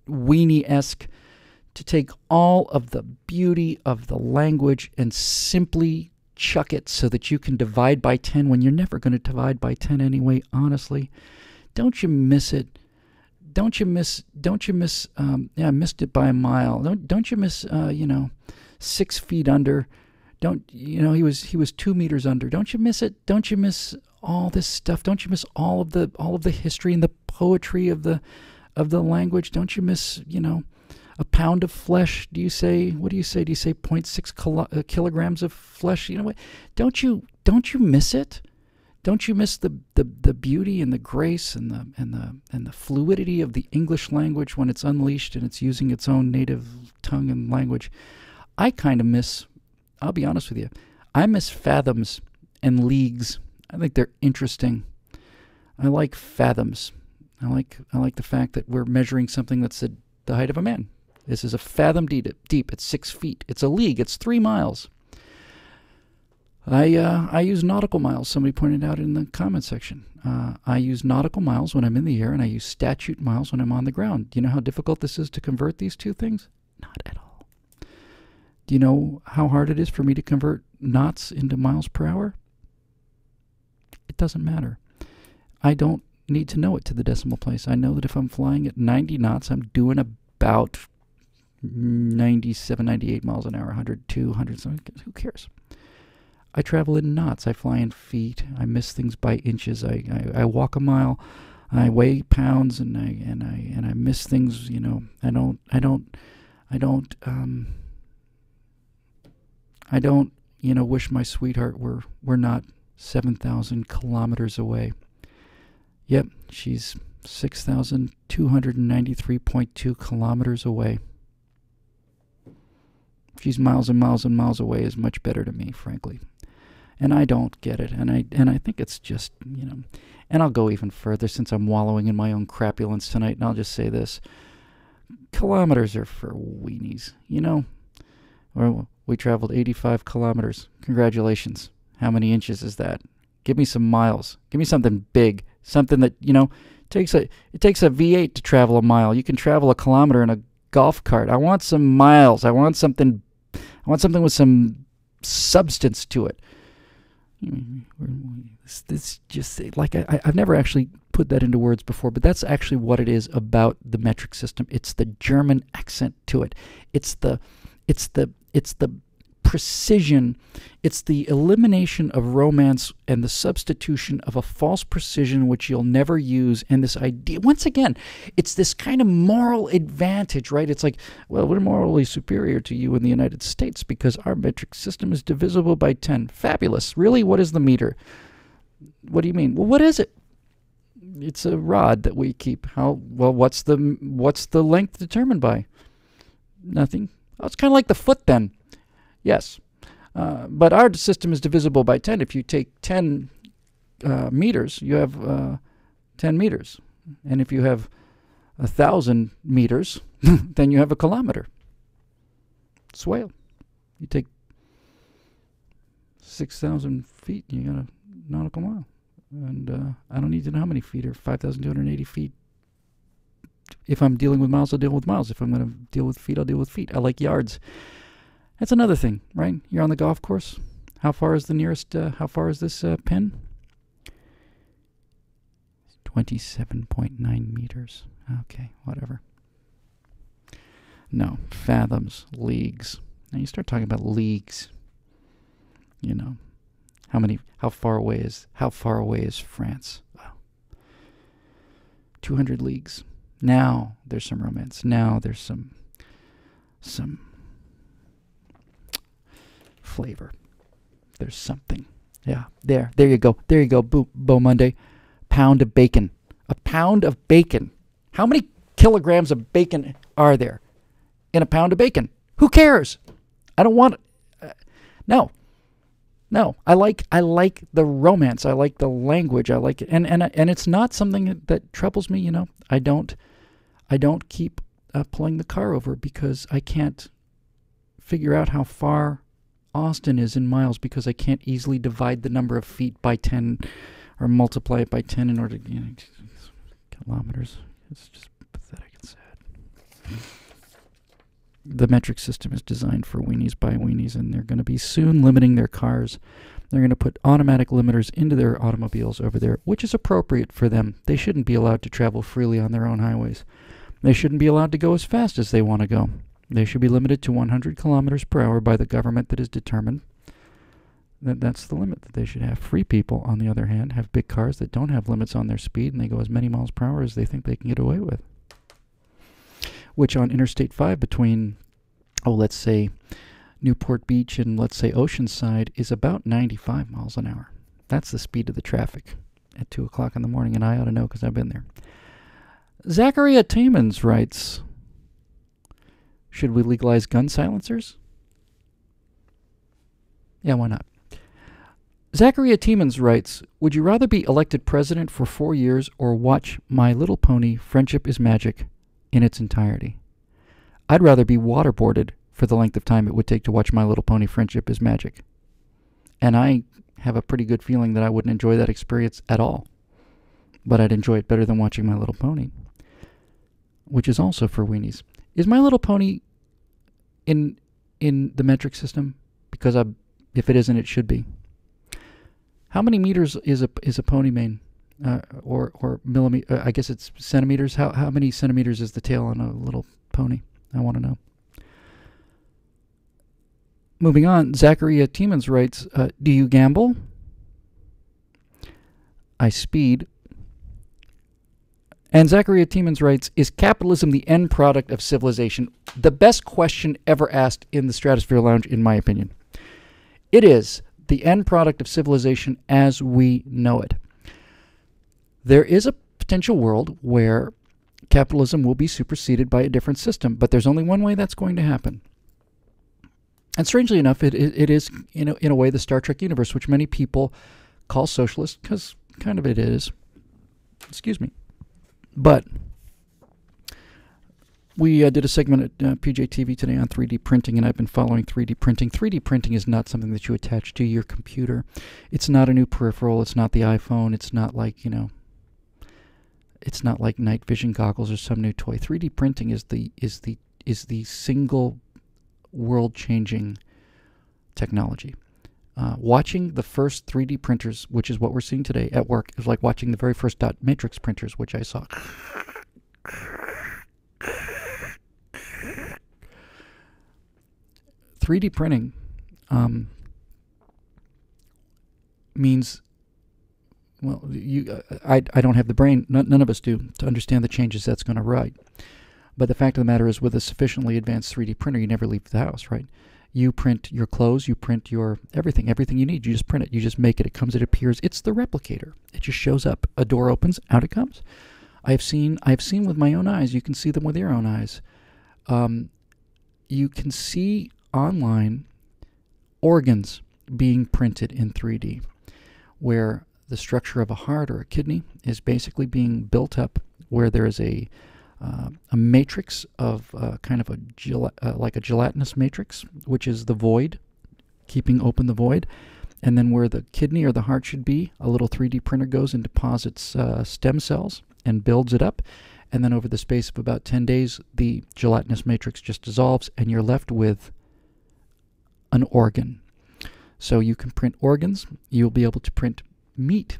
Speaker 1: weenie-esque to take all of the beauty of the language and simply chuck it so that you can divide by 10 when you're never going to divide by 10 anyway, honestly. Don't you miss it? Don't you miss, I missed it by a mile. Don't you miss, 6 feet under? He was 2 meters under. Don't you miss it? Don't you miss all this stuff? Don't you miss all of the history and the poetry of the language? Don't you miss, a pound of flesh? What do you say? Do you say 0.6 kilograms of flesh? You know what? Don't you miss it? Don't you miss the beauty and the grace and the fluidity of the English language when it's unleashed and it's using its own native tongue and language? I kind of miss, I'll be honest with you, I miss fathoms and leagues. I think they're interesting. I like fathoms. I like the fact that we're measuring something that's the height of a man. This is a fathom deep. It's 6 feet. It's a league. It's 3 miles. I use nautical miles. Somebody pointed out in the comment section. I use nautical miles when I'm in the air, and I use statute miles when I'm on the ground. Do you know how difficult this is to convert these two things? Not at all. Do you know how hard it is for me to convert knots into miles per hour? It doesn't matter. I don't need to know it to the decimal place. I know that if I'm flying at 90 knots, I'm doing about 97, 98 miles an hour, 102, 100 something. Who cares? I travel in knots. I fly in feet. I miss things by inches. I walk a mile. I weigh pounds, and I miss things. I don't wish my sweetheart were not 7,000 kilometers away. Yep, she's 6,293.2 kilometers away. She's miles and miles and miles away is much better to me, frankly. And I don't get it. And I think it's just, and I'll go even further since I'm wallowing in my own crapulence tonight, and I'll just say this. Kilometers are for weenies, Or we traveled 85 kilometers. Congratulations. How many inches is that? Give me some miles. Give me something big. Something that, it takes a V8 to travel a mile. You can travel a kilometer in a golf cart. I want some miles. I want something with some substance to it. This just like I've never actually put that into words before, but that's actually what it is about the metric system. It's the German accent to it. It's the precision. It's the elimination of romance and the substitution of a false precision which you'll never use. And this idea, once again, it's this kind of moral advantage, right? It's like, well, we're morally superior to you in the United States because our metric system is divisible by 10. Fabulous. Really? What is the meter? What do you mean? Well, what is it? It's a rod that we keep. What's the length determined by? Nothing. Oh, it's kind of like the foot then. Yes, but our system is divisible by 10. If you take 10 meters, you have 10 meters. And if you have 1,000 meters, then you have a kilometer. Swale. You take 6,000 feet, you got a nautical mile. And I don't need to know how many feet are 5,280 feet. If I'm dealing with miles, I'll deal with miles. If I'm going to deal with feet, I'll deal with feet. I like yards. That's another thing, right? You're on the golf course. How far is the nearest, how far is this pin? 27.9 meters. Okay, whatever. No, fathoms, leagues. Now you start talking about leagues. How far away is France? Oh. 200 leagues. Now there's some romance. Now there's some flavor. There's something. Yeah, there you go. There you go, Bo Monday. Pound of bacon. A pound of bacon. How many kilograms of bacon are there in a pound of bacon? Who cares? I don't want no. I like the romance. I like the language. I like it, and it's not something that troubles me. I don't keep pulling the car over because I can't figure out how far Austin is in miles because I can't easily divide the number of feet by 10 or multiply it by 10 in order to kilometers. It's just pathetic and sad. The metric system is designed for weenies by weenies, and they're going to be soon limiting their cars. They're going to put automatic limiters into their automobiles over there, which is appropriate for them. They shouldn't be allowed to travel freely on their own highways. They shouldn't be allowed to go as fast as they want to go. They should be limited to 100 kilometers per hour by the government that is determined. That's the limit that they should have. Free people, on the other hand, have big cars that don't have limits on their speed, and they go as many miles per hour as they think they can get away with. Which on Interstate 5 between, let's say, Newport Beach and, let's say, Oceanside is about 95 miles an hour. That's the speed of the traffic at 2 o'clock in the morning, and I ought to know because I've been there. Zachariah Tiemens writes, should we legalize gun silencers? Yeah, why not? Zachariah Tiemens writes, would you rather be elected president for 4 years or watch My Little Pony, Friendship is Magic in its entirety? I'd rather be waterboarded for the length of time it would take to watch My Little Pony, Friendship is Magic. And I have a pretty good feeling that I wouldn't enjoy that experience at all. But I'd enjoy it better than watching My Little Pony, which is also for weenies. Is My Little Pony in the metric system? Because if it isn't, it should be. How many meters is a pony mane? Or millimeter? I guess it's centimeters. How many centimeters is the tail on a little pony? I want to know. Moving on, Zachariah Tiemens writes, do you gamble? I speed. And Zachariah Tiemens writes, is capitalism the end product of civilization? The best question ever asked in the Stratosphere Lounge, in my opinion. It is the end product of civilization as we know it. There is a potential world where capitalism will be superseded by a different system, but there's only one way that's going to happen. And strangely enough, it is, in a way, the Star Trek universe, which many people call socialist, because kind of it is. Excuse me. But we did a segment at PJTV today on 3D printing, and I've been following 3D printing. 3D printing is not something that you attach to your computer. It's not a new peripheral. It's not the iPhone. It's not like, it's not like night vision goggles or some new toy. 3D printing is the single world-changing technology. Watching the first 3D printers, which is what we're seeing today at work, is like watching the very first dot matrix printers, which I saw. 3D printing means, well, I don't have the brain, none of us do, to understand the changes that's going to write. But the fact of the matter is, with a sufficiently advanced 3D printer, you never leave the house, right? You print your clothes, you print your everything you need. You just print it. You just make it. It comes, it appears. It's the replicator. It just shows up. A door opens, out it comes. I've seen with my own eyes. You can see them with your own eyes. You can see online organs being printed in 3D, where the structure of a heart or a kidney is basically being built up, where there is a matrix of kind of like a gelatinous matrix, which is the void, keeping open the void. And then where the kidney or the heart should be, a little 3D printer goes and deposits stem cells and builds it up. And then over the space of about 10 days, the gelatinous matrix just dissolves, and you're left with an organ. So you can print organs. You'll be able to print meat.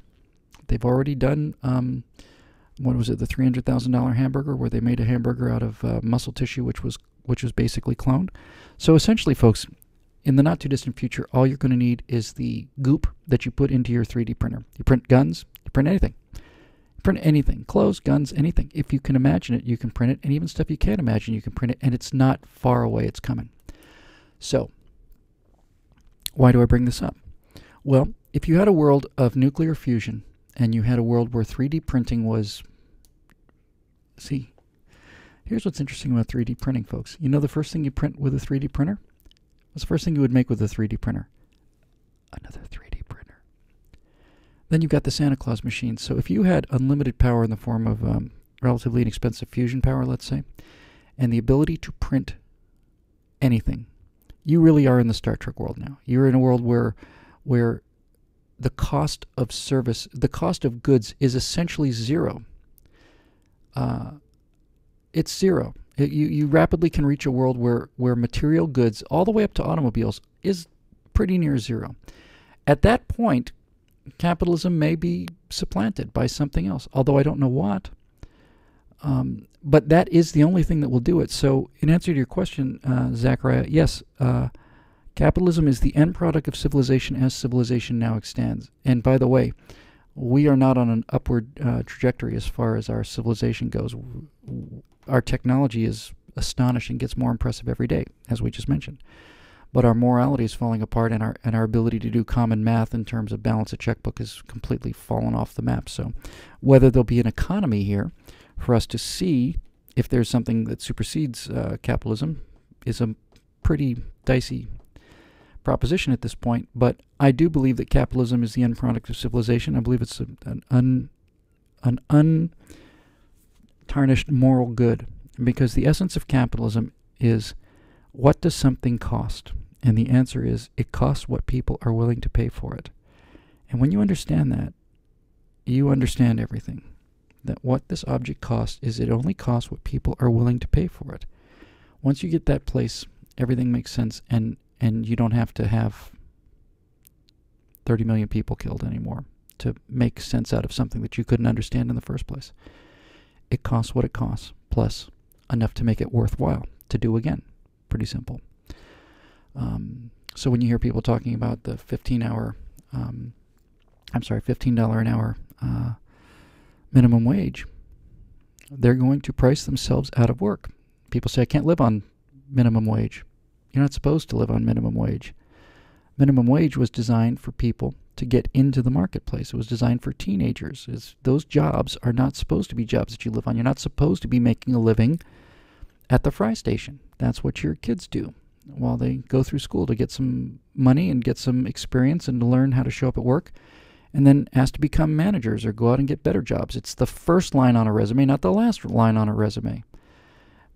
Speaker 1: They've already done, what was it, the $300,000 hamburger, where they made a hamburger out of muscle tissue, which was basically cloned. So essentially, folks, in the not-too-distant future, all you're going to need is the goop that you put into your 3D printer. You print guns, you print anything. You print anything, clothes, guns, anything. If you can imagine it, you can print it, and even stuff you can't imagine, you can print it, and it's not far away, it's coming. So, why do I bring this up? Well, if you had a world of nuclear fusion, and you had a world where 3D printing was... See, here's what's interesting about 3D printing, folks. You know the first thing you print with a 3D printer? What's the first thing you would make with a 3D printer? Another 3D printer. Then you've got the Santa Claus machine. So if you had unlimited power in the form of relatively inexpensive fusion power, let's say, and the ability to print anything, you really are in the Star Trek world now. You're in a world where the cost of service, the cost of goods is essentially zero. It's zero. You rapidly can reach a world where material goods, all the way up to automobiles, is pretty near zero. At that point, capitalism may be supplanted by something else, although I don't know what. But that is the only thing that will do it. So in answer to your question, Zachariah, yes, capitalism is the end product of civilization as civilization now extends. And by the way, we are not on an upward trajectory as far as our civilization goes. Our technology is astonishing, gets more impressive every day, as we just mentioned. But our morality is falling apart, and our ability to do common math in terms of balance a checkbook is completely fallen off the map. So whether there'll be an economy here for us to see if there's something that supersedes capitalism is a pretty dicey proposition at this point. But I do believe that capitalism is the end product of civilization. I believe it's an untarnished moral good, because the essence of capitalism is, what does something cost? And the answer is, it costs what people are willing to pay for it. And when you understand that, you understand everything. That what this object costs is, it only costs what people are willing to pay for it. Once you get that place, everything makes sense, and you don't have to have 30 million people killed anymore to make sense out of something that you couldn't understand in the first place. It costs what it costs, plus enough to make it worthwhile to do again. Pretty simple. So when you hear people talking about the $15 an hour minimum wage, they're going to price themselves out of work. People say, I can't live on minimum wage. You're not supposed to live on minimum wage. Minimum wage was designed for people to get into the marketplace. It was designed for teenagers. Those jobs are not supposed to be jobs that you live on. You're not supposed to be making a living at the fry station. That's what your kids do while they go through school, to get some money and get some experience and to learn how to show up at work, and then ask to become managers or go out and get better jobs. It's the first line on a resume, not the last line on a resume.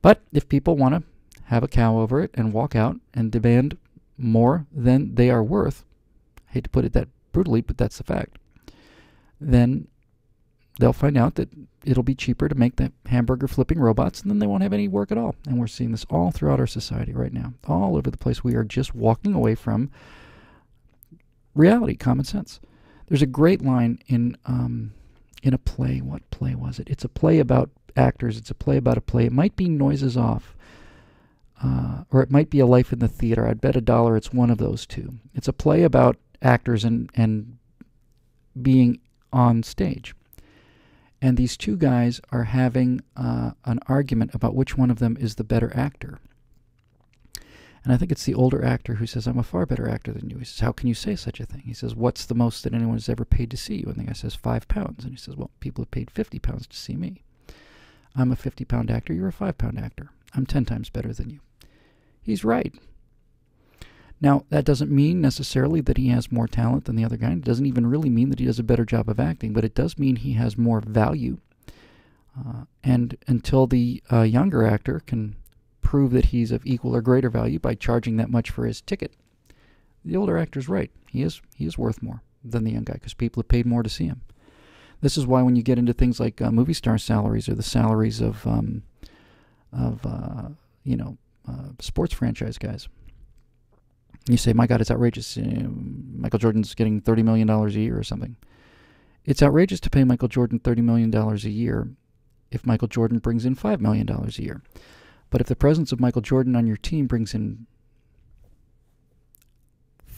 Speaker 1: But if people want to have a cow over it and walk out and demand more than they are worth, I hate to put it that brutally, but that's the fact, then they'll find out that it'll be cheaper to make the hamburger flipping robots, and then they won't have any work at all. And we're seeing this all throughout our society right now. All over the place. We are just walking away from reality, common sense. There's a great line in a play. What play was it? It's a play about actors. It's a play about a play. It might be Noises Off, or it might be A Life in the Theater. I'd bet $1 it's one of those two. It's a play about actors and being on stage. And these two guys are having an argument about which one of them is the better actor. And I think it's the older actor who says, I'm a far better actor than you. He says, how can you say such a thing? He says, what's the most that anyone has ever paid to see you? And the guy says, £5. And he says, well, people have paid £50 to see me. I'm a 50-pound actor. You're a 5-pound actor. I'm 10 times better than you. He's right. Now, that doesn't mean necessarily that he has more talent than the other guy. It doesn't even really mean that he does a better job of acting, but it does mean he has more value. And until the younger actor can prove that he's of equal or greater value by charging that much for his ticket, the older actor's right. He is worth more than the young guy because people have paid more to see him. This is why when you get into things like movie star salaries or the salaries of sports franchise guys, you say, my God, it's outrageous. Michael Jordan's getting $30 million a year or something. It's outrageous to pay Michael Jordan $30 million a year if Michael Jordan brings in $5 million a year. But if the presence of Michael Jordan on your team brings in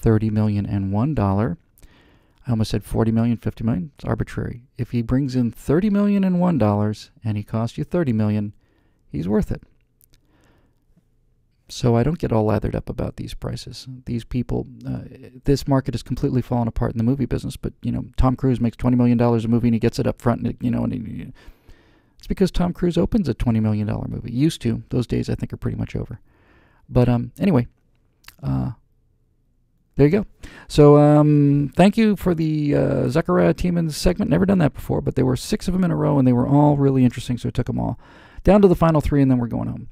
Speaker 1: $30,001, I almost said $40 million, $50 million. It's arbitrary. If he brings in $30,001 and he costs you $30 million, he's worth it. So I don't get all lathered up about these prices. These people, this market has completely fallen apart in the movie business. But Tom Cruise makes $20 million a movie and he gets it up front. And it's because Tom Cruise opens a $20 million movie. Used to. Those days I think are pretty much over. But anyway, there you go. So thank you for the Zechariah Tiemann's segment. Never done that before, but there were 6 of them in a row and they were all really interesting. So I took them all down to the final 3 and then we're going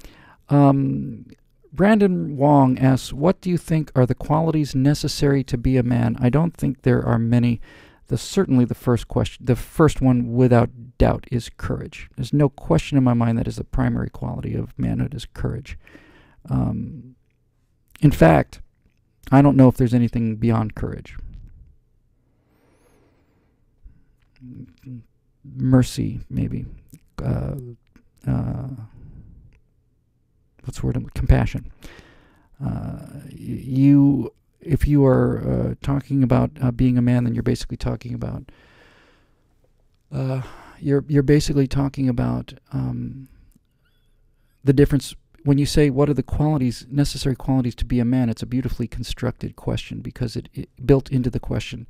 Speaker 1: home. Brandon Wong asks, what do you think are the qualities necessary to be a man? I don't think there are many certainly the first question, the first one without doubt, is courage. There's no question in my mind that is the primary quality of manhood, is courage. In fact, I don't know if there's anything beyond courage. Mercy, maybe. What's the word? Compassion. If you are talking about being a man, then you're basically talking about you're basically talking about the difference. When you say what are the qualities, necessary qualities to be a man, it's a beautifully constructed question, because it built into the question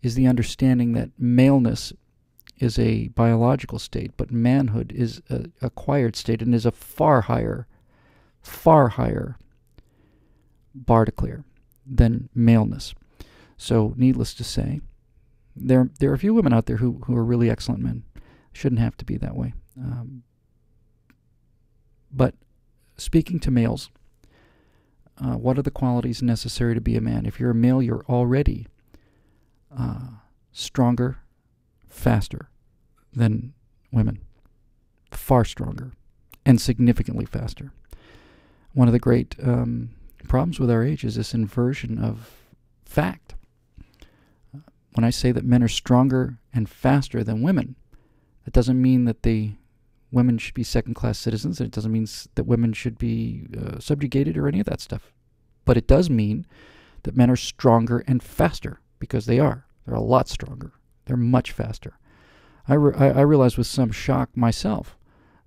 Speaker 1: is the understanding that maleness is a biological state, but manhood is an acquired state and is a far higher bar to clear than maleness. So, needless to say, there are a few women out there who are really excellent men. Shouldn't have to be that way. But speaking to males, what are the qualities necessary to be a man? If you're a male, you're already stronger, faster than women. Far stronger and significantly faster. One of the great problems with our age is this inversion of fact. When I say that men are stronger and faster than women, that doesn't mean that women should be second-class citizens. It doesn't mean that women should be subjugated or any of that stuff. But it does mean that men are stronger and faster, because they are. They're a lot stronger. They're much faster. I realize with some shock myself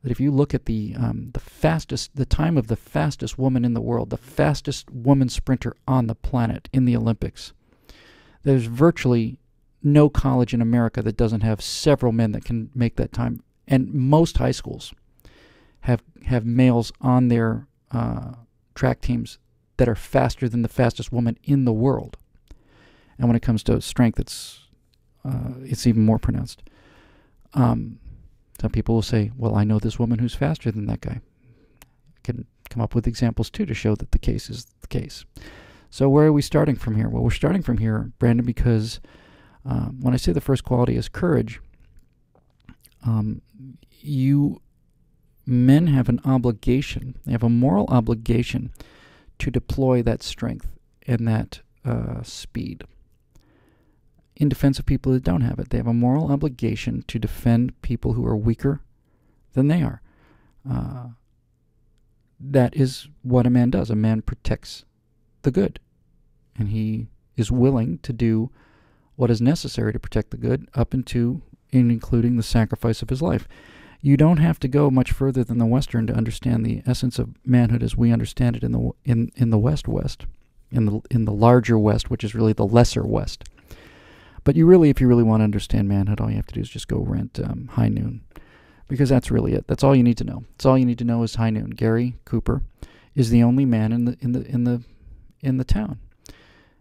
Speaker 1: that if you look at the time of the fastest woman in the world, the fastest woman sprinter on the planet in the Olympics, there's virtually no college in America that doesn't have several men that can make that time. And most high schools have males on their track teams that are faster than the fastest woman in the world. And when it comes to strength, it's even more pronounced. Some people will say, well, I know this woman who's faster than that guy. I can come up with examples, too, to show that the case is the case. So where are we starting from here? Well, we're starting from here, Brandon, because when I say the first quality is courage, men have an obligation, they have a moral obligation to deploy that strength and that speed in defense of people that don't have it. They have a moral obligation to defend people who are weaker than they are. That is what a man does. A man protects the good, and he is willing to do what is necessary to protect the good, up into and including the sacrifice of his life. You don't have to go much further than the Western to understand the essence of manhood as we understand it in the West, in the larger West, which is really the lesser West. But if you really want to understand manhood, all you have to do is just go rent High Noon, because that's really it. That's all you need to know. That's all you need to know is High Noon. Gary Cooper is the only man in the town,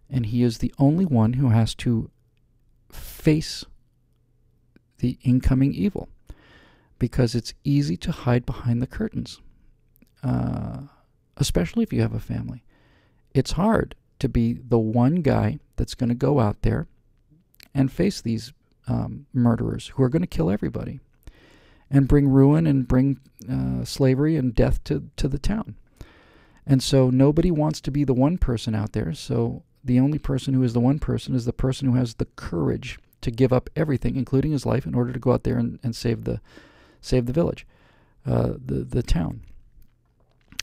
Speaker 1: and he is the only one who has to face the incoming evil, because it's easy to hide behind the curtains, especially if you have a family. It's hard to be the one guy that's going to go out there and face these murderers who are going to kill everybody and bring ruin and bring slavery and death to the town. And so nobody wants to be the one person out there, so the only person who is the one person is the person who has the courage to give up everything, including his life, in order to go out there and save the village, the town.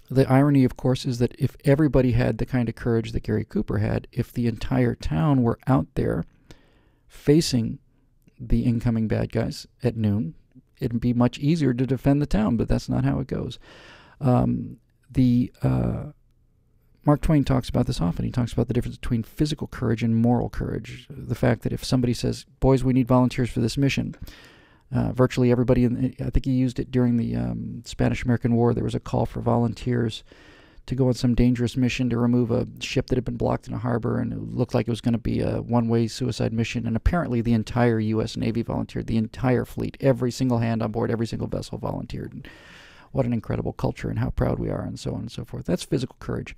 Speaker 1: The irony, of course, is that if everybody had the kind of courage that Gary Cooper had, if the entire town were out there facing the incoming bad guys at noon, it'd be much easier to defend the town, but that's not how it goes. Mark Twain talks about this often. He talks about the difference between physical courage and moral courage. The fact that if somebody says, boys, we need volunteers for this mission, virtually everybody, I think he used it during the Spanish-American War, there was a call for volunteers to go on some dangerous mission to remove a ship that had been blocked in a harbor, and it looked like it was going to be a one-way suicide mission, and apparently the entire U.S. Navy volunteered, the entire fleet, every single hand on board, every single vessel volunteered. And what an incredible culture, and how proud we are, and so on and so forth. That's physical courage.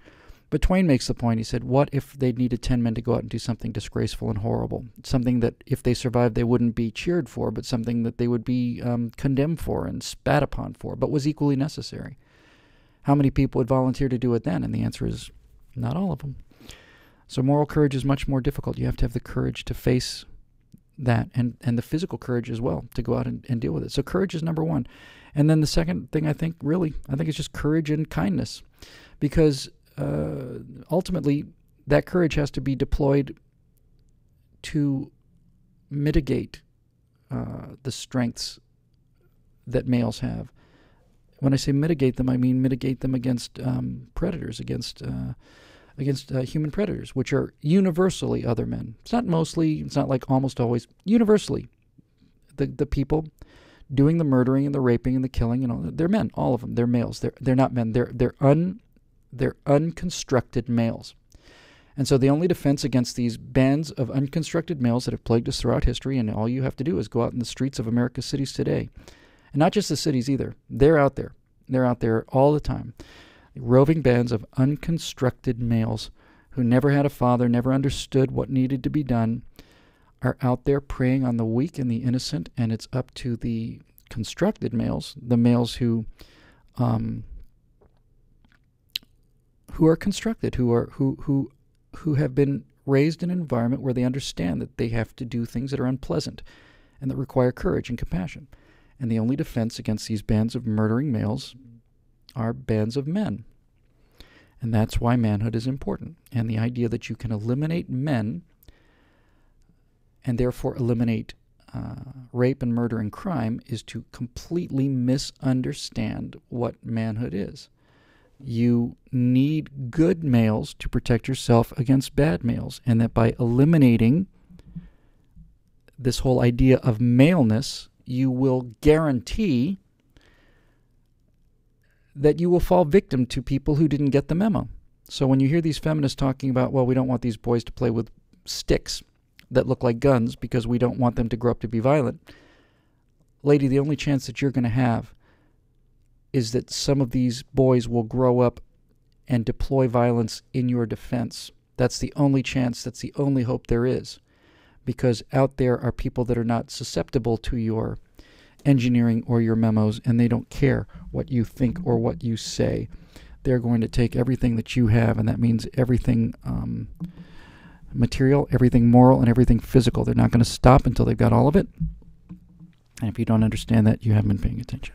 Speaker 1: But Twain makes the point. He said, what if they needed 10 men to go out and do something disgraceful and horrible? Something that if they survived, they wouldn't be cheered for, but something that they would be condemned for and spat upon for, but was equally necessary. How many people would volunteer to do it then? And the answer is not all of them. So moral courage is much more difficult. You have to have the courage to face that and the physical courage as well to go out and deal with it. So courage is number one. And then the second thing I think is just courage and kindness, because ultimately that courage has to be deployed to mitigate the strengths that males have. When I say mitigate them, I mean mitigate them against predators, against human predators, which are universally other men. It's not mostly, it's not like almost always, universally. The people doing the murdering and the raping and the killing, they're men, all of them. They're males. They're not men. They're unconstructed males. And so the only defense against these bands of unconstructed males that have plagued us throughout history, and all you have to do is go out in the streets of America's cities today, and not just the cities either. They're out there. They're out there all the time. Roving bands of unconstructed males who never had a father, never understood what needed to be done, are out there preying on the weak and the innocent, and it's up to the constructed males, the males who are constructed, who have been raised in an environment where they understand that they have to do things that are unpleasant and that require courage and compassion. And the only defense against these bands of murdering males are bands of men. And that's why manhood is important. And the idea that you can eliminate men and therefore eliminate rape and murder and crime is to completely misunderstand what manhood is. You need good males to protect yourself against bad males, and that by eliminating this whole idea of maleness, you will guarantee that you will fall victim to people who didn't get the memo. So when you hear these feminists talking about, well, we don't want these boys to play with sticks that look like guns because we don't want them to grow up to be violent, lady, the only chance that you're going to have is that some of these boys will grow up and deploy violence in your defense. That's the only chance, that's the only hope there is. Because out there are people that are not susceptible to your engineering or your memos, and they don't care what you think or what you say. They're going to take everything that you have, and that means everything material, everything moral, and everything physical. They're not going to stop until they've got all of it. And if you don't understand that, you haven't been paying attention.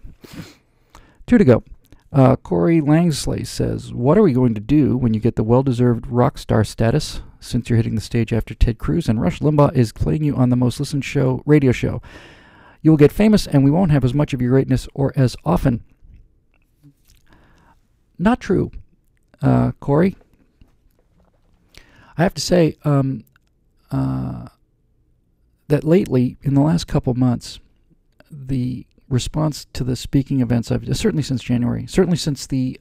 Speaker 1: 2 to go. Corey Langsley says, what are we going to do when you get the well-deserved rock star status, since you're hitting the stage after Ted Cruz and Rush Limbaugh is playing you on the most listened radio show? You will get famous, and we won't have as much of your greatness or as often. Not true, Corey. I have to say that lately, in the last couple months, the response to the speaking events I've certainly since January, certainly since the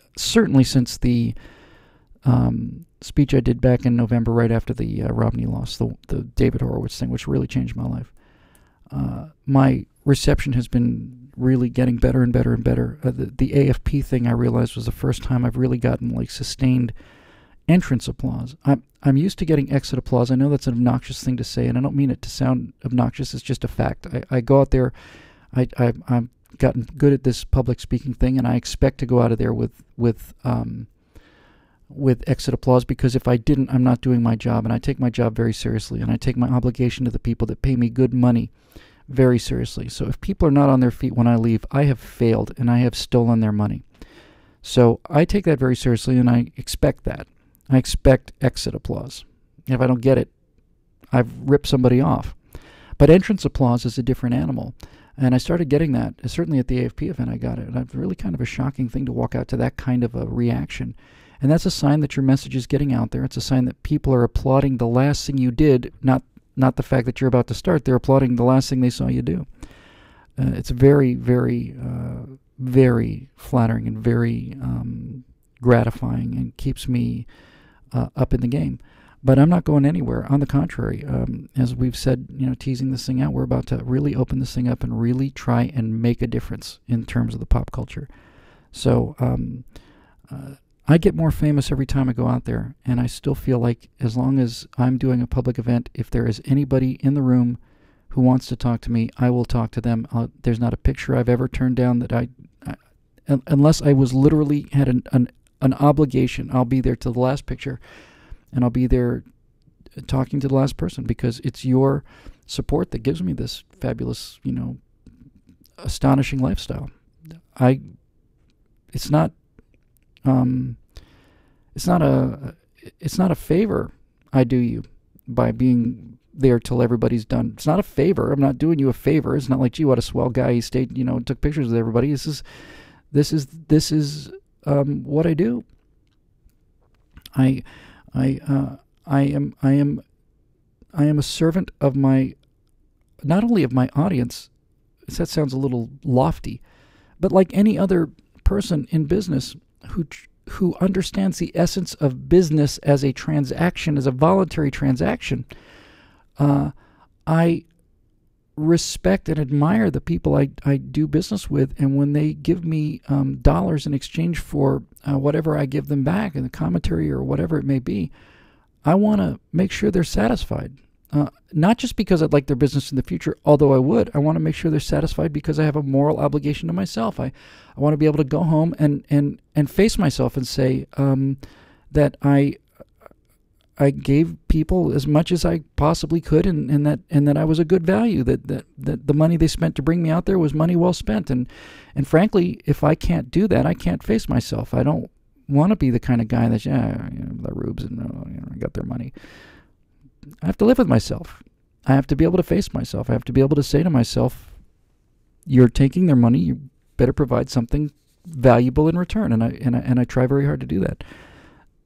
Speaker 1: speech I did back in November, right after the Romney loss, the David Horowitz thing, which really changed my life. My reception has been really getting better and better and better. The AFP thing, I realized, was the first time I've really gotten like sustained entrance applause. I'm used to getting exit applause. I know that's an obnoxious thing to say, and I don't mean it to sound obnoxious. It's just a fact. I go out there. I've gotten good at this public speaking thing, and I expect to go out of there with exit applause, because if I didn't, I'm not doing my job, and I take my job very seriously, and I take my obligation to the people that pay me good money very seriously. So if people are not on their feet when I leave, I have failed, and I have stolen their money. So I take that very seriously, and I expect that. I expect exit applause. And if I don't get it, I've ripped somebody off. But entrance applause is a different animal. And I started getting that. Certainly at the AFP event I got it. And it's really kind of a shocking thing to walk out to that kind of a reaction. And that's a sign that your message is getting out there. It's a sign that people are applauding the last thing you did, not the fact that you're about to start. They're applauding the last thing they saw you do. It's very, very, very flattering and very gratifying, and keeps me up in the game. But I'm not going anywhere. On the contrary, as we've said, teasing this thing out, we're about to really open this thing up and really try and make a difference in terms of the pop culture. So I get more famous every time I go out there, and I still feel like as long as I'm doing a public event, if there is anybody in the room who wants to talk to me, I will talk to them. There's not a picture I've ever turned down that unless I was literally had an obligation, I'll be there till the last picture, and I'll be there talking to the last person, because it's your support that gives me this fabulous, astonishing lifestyle. It's not a favor I do you by being there till everybody's done. It's not a favor. I'm not doing you a favor. It's not like, gee, what a swell guy. He stayed, took pictures with everybody. This is what I do. I am a servant of not only of my audience. That sounds a little lofty, but like any other person in business who understands the essence of business as a transaction, as a voluntary transaction, I respect and admire the people I do business with, and when they give me dollars in exchange for whatever I give them back in the commentary or whatever it may be, I want to make sure they're satisfied. Not just because I'd like their business in the future, although I would. I want to make sure they're satisfied because I have a moral obligation to myself. I want to be able to go home and face myself and say that I gave people as much as I possibly could, and that I was a good value. That the money they spent to bring me out there was money well spent. And frankly, if I can't do that, I can't face myself. I don't want to be the kind of guy that's the rubes and I got their money. I have to live with myself. I have to be able to face myself. I have to be able to say to myself, "You're taking their money. You better provide something valuable in return." And I try very hard to do that.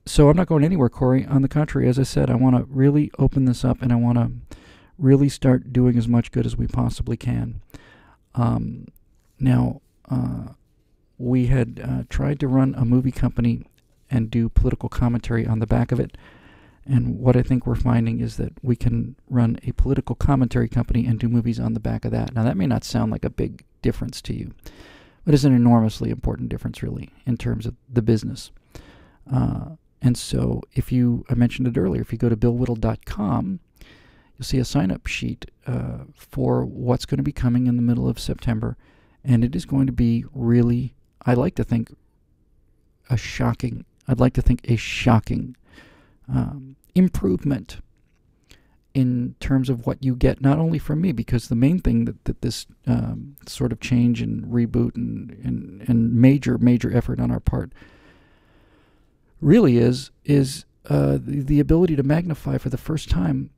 Speaker 1: So I'm not going anywhere, Corey. On the contrary, as I said, I want to really open this up, and I want to really start doing as much good as we possibly can. Now, we had tried to run a movie company and do political commentary on the back of it. And what I think we're finding is that we can run a political commentary company and do movies on the back of that. Now, that may not sound like a big difference to you, but it's an enormously important difference, really, in terms of the business. And so I mentioned it earlier, if you go to billwhittle.com, you'll see a sign-up sheet for what's going to be coming in the middle of September. And it is going to be really, I like to think, a shocking improvement in terms of what you get, not only from me, because the main thing that this sort of change and reboot and major effort on our part really is the ability to magnify for the first time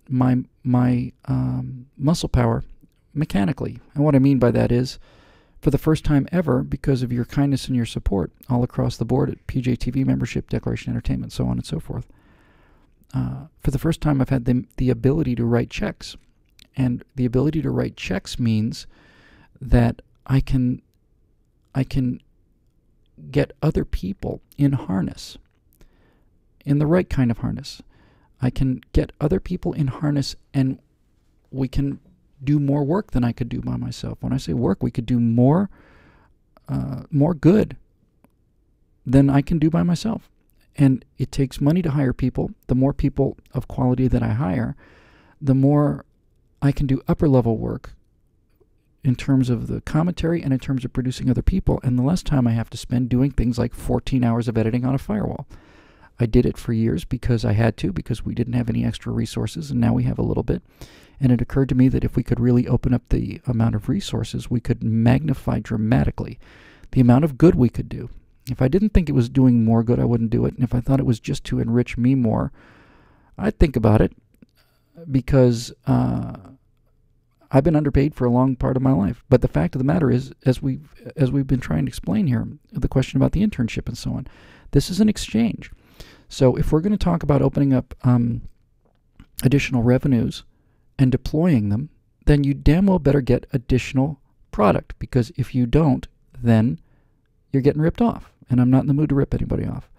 Speaker 1: my muscle power mechanically. And what I mean by that is, for the first time ever, because of your kindness and your support all across the board at PJTV membership, Declaration Entertainment, so on and so forth, for the first time I've had the ability to write checks. And the ability to write checks means that I can get other people in harness, in the right kind of harness. I can get other people in harness, and we can do more work than I could do by myself. When I say work, we could do more good than I can do by myself. And it takes money to hire people. The more people of quality that I hire, the more I can do upper level work in terms of the commentary and in terms of producing other people, and the less time I have to spend doing things like 14 hours of editing on a firewall. I did it for years because I had to, because we didn't have any extra resources, and now we have a little bit. And it occurred to me that if we could really open up the amount of resources, we could magnify dramatically the amount of good we could do. If I didn't think it was doing more good, I wouldn't do it. And if I thought it was just to enrich me more, I'd think about it, because I've been underpaid for a long part of my life. But the fact of the matter is, as we've been trying to explain here, the question about the internship and so on, this is an exchange. So if we're going to talk about opening up additional revenues and deploying them, then you damn well better get additional product, because if you don't, then you're getting ripped off. And I'm not in the mood to rip anybody off.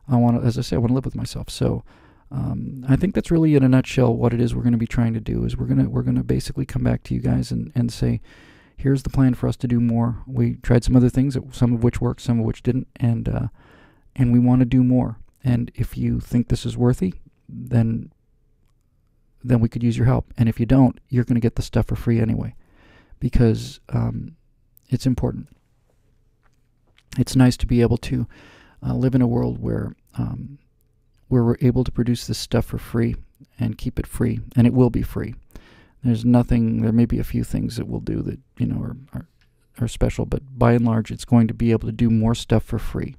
Speaker 1: I want to, as I say, I want to live with myself. So I think that's really, in a nutshell, what it is we're going to be trying to do. Is we're going to basically come back to you guys and say, here's the plan for us to do more. We tried some other things, some of which worked, some of which didn't, and and we want to do more. And if you think this is worthy, then we could use your help. And if you don't, you're going to get the stuff for free anyway, because it's important. It's nice to be able to live in a world where we're able to produce this stuff for free and keep it free, and it will be free. There's nothing. There may be a few things that we'll do that are special, but by and large, it's going to be able to do more stuff for free,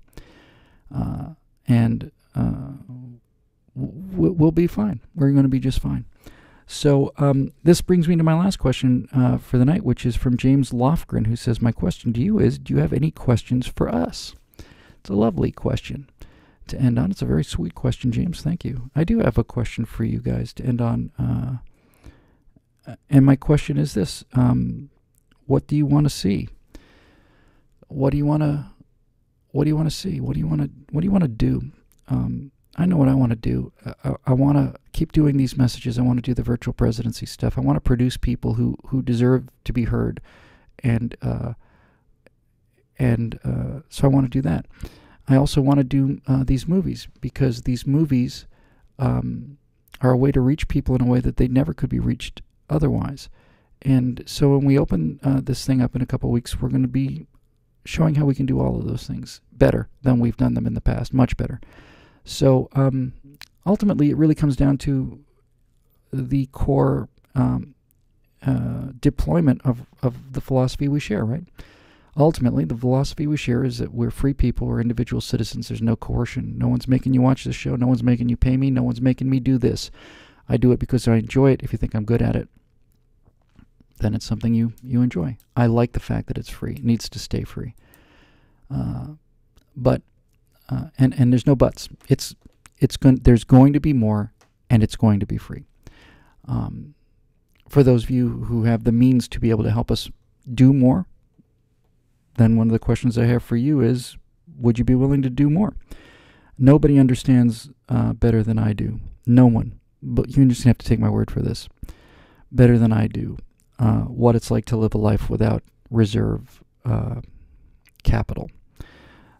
Speaker 1: and we'll be fine. We're going to be just fine. So this brings me to my last question for the night, which is from James Lofgren, who says, my question to you is, do you have any questions for us? It's a lovely question to end on. It's a very sweet question, James. Thank you. I do have a question for you guys to end on. And my question is this. What do you want to see? What do you want to see? What do you want to do? I know what I want to do. I want to keep doing these messages. I want to do the virtual presidency stuff. I want to produce people who deserve to be heard, and so I want to do that. I also want to do these movies, because these movies are a way to reach people in a way that they never could be reached otherwise. And so when we open this thing up in a couple of weeks, we're going to be showing how we can do all of those things better than we've done them in the past, much better. So ultimately, it really comes down to the core deployment of the philosophy we share, right? Ultimately, the philosophy we share is that we're free people, we're individual citizens, there's no coercion. No one's making you watch this show, no one's making you pay me, no one's making me do this. I do it because I enjoy it. If you think I'm good at it, then it's something you enjoy. I like the fact that it's free. It needs to stay free. But there's no buts. There's going to be more, and it's going to be free. For those of you who have the means to be able to help us do more, then one of the questions I have for you is, would you be willing to do more? Nobody understands better than I do. No one. But you just have to take my word for this. Better than I do. What it's like to live a life without reserve capital.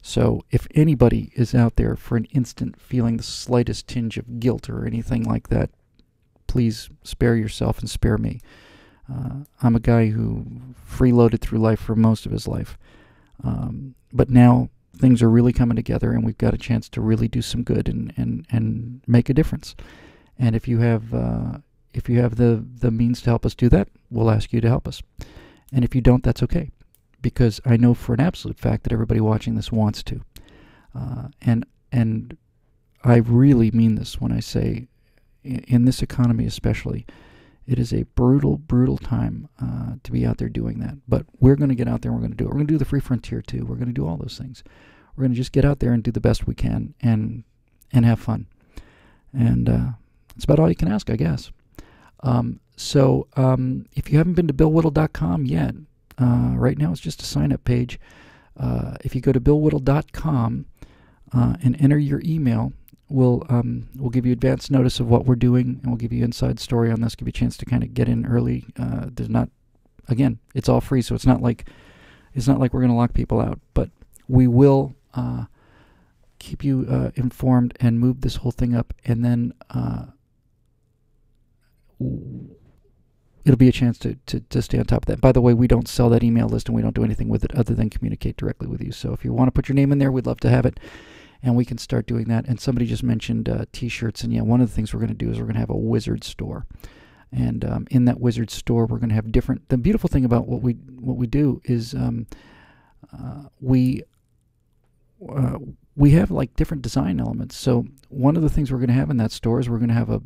Speaker 1: So if anybody is out there for an instant feeling the slightest tinge of guilt or anything like that, please spare yourself and spare me. I'm a guy who freeloaded through life for most of his life. But now things are really coming together, and we've got a chance to really do some good and make a difference. And if you have the means to help us do that, we'll ask you to help us. And if you don't, that's okay, because I know for an absolute fact that everybody watching this wants to. And I really mean this when I say, in this economy especially, it is a brutal, brutal time to be out there doing that. But we're going to get out there and we're going to do it. We're going to do the free frontier too. We're going to do all those things. We're going to just get out there and do the best we can and have fun. And that's about all you can ask, I guess. So if you haven't been to BillWhittle.com yet, right now it's just a sign-up page. If you go to BillWhittle.com and enter your email, we'll give you advance notice of what we're doing, and we'll give you inside story on this, give you a chance to kind of get in early. Again, it's all free, so it's not like we're going to lock people out, but we will keep you informed and move this whole thing up, and then it'll be a chance to stay on top of that. By the way, we don't sell that email list, and we don't do anything with it other than communicate directly with you. So if you want to put your name in there, we'd love to have it, and we can start doing that. And somebody just mentioned T-shirts, and yeah, one of the things we're going to do is we're going to have a wizard store. And in that wizard store, we're going to have different. The beautiful thing about what we do is we have like different design elements. So one of the things we're going to have in that store is we're going to have a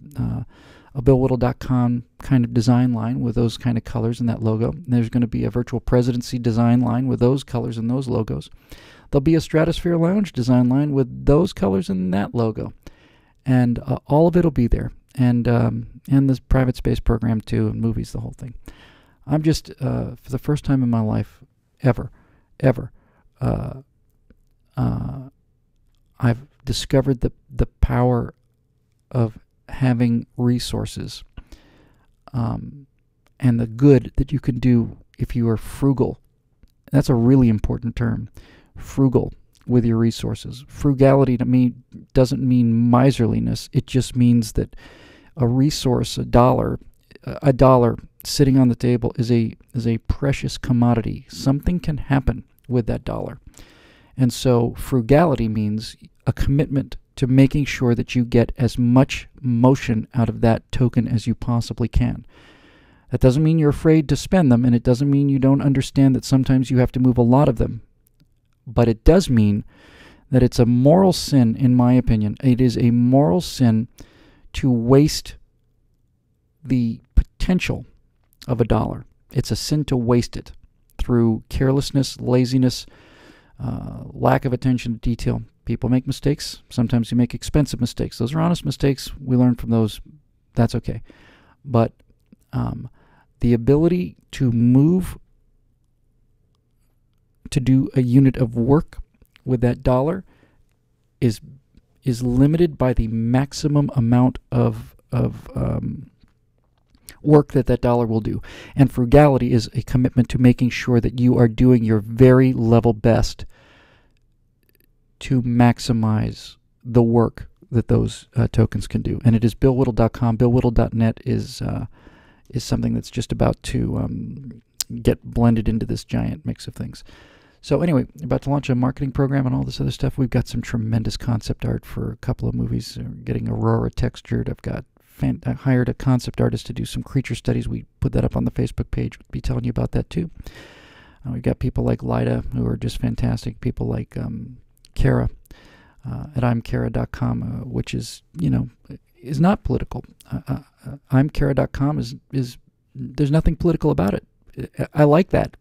Speaker 1: BillWhittle.com kind of design line with those kind of colors and that logo. And there's going to be a virtual presidency design line with those colors and those logos. There'll be a Stratosphere Lounge design line with those colors and that logo. And all of it will be there. And this private space program too, and movies, the whole thing. I'm just, for the first time in my life, ever, I've discovered the power of having resources, and the good that you can do if you are frugal. That's a really important term, frugal. with your resources. Frugality to me doesn't mean miserliness. It just means that a resource, a dollar sitting on the table is a precious commodity. Something can happen with that dollar. And so frugality means a commitment to making sure that you get as much motion out of that token as you possibly can. That doesn't mean you're afraid to spend them, and it doesn't mean you don't understand that sometimes you have to move a lot of them. But it does mean that it's a moral sin, in my opinion. It is a moral sin to waste the potential of a dollar. It's a sin to waste it through carelessness, laziness, lack of attention to detail. People make mistakes. Sometimes you make expensive mistakes. Those are honest mistakes. We learn from those. That's okay. But the ability to move, to do a unit of work with that dollar is limited by the maximum amount of work that dollar will do. And frugality is a commitment to making sure that you are doing your very level best to maximize the work that those tokens can do. And it is BillWhittle.com. BillWhittle.net is something that's just about to get blended into this giant mix of things. So anyway, about to launch a marketing program and all this other stuff. We've got some tremendous concept art for a couple of movies. We're getting Aurora textured. I hired a concept artist to do some creature studies. We put that up on the Facebook page. We'll be telling you about that too. We've got people like Lida who are just fantastic. People like Kara at imkara.com, which is not political. Imkara.com is there's nothing political about it. I like that.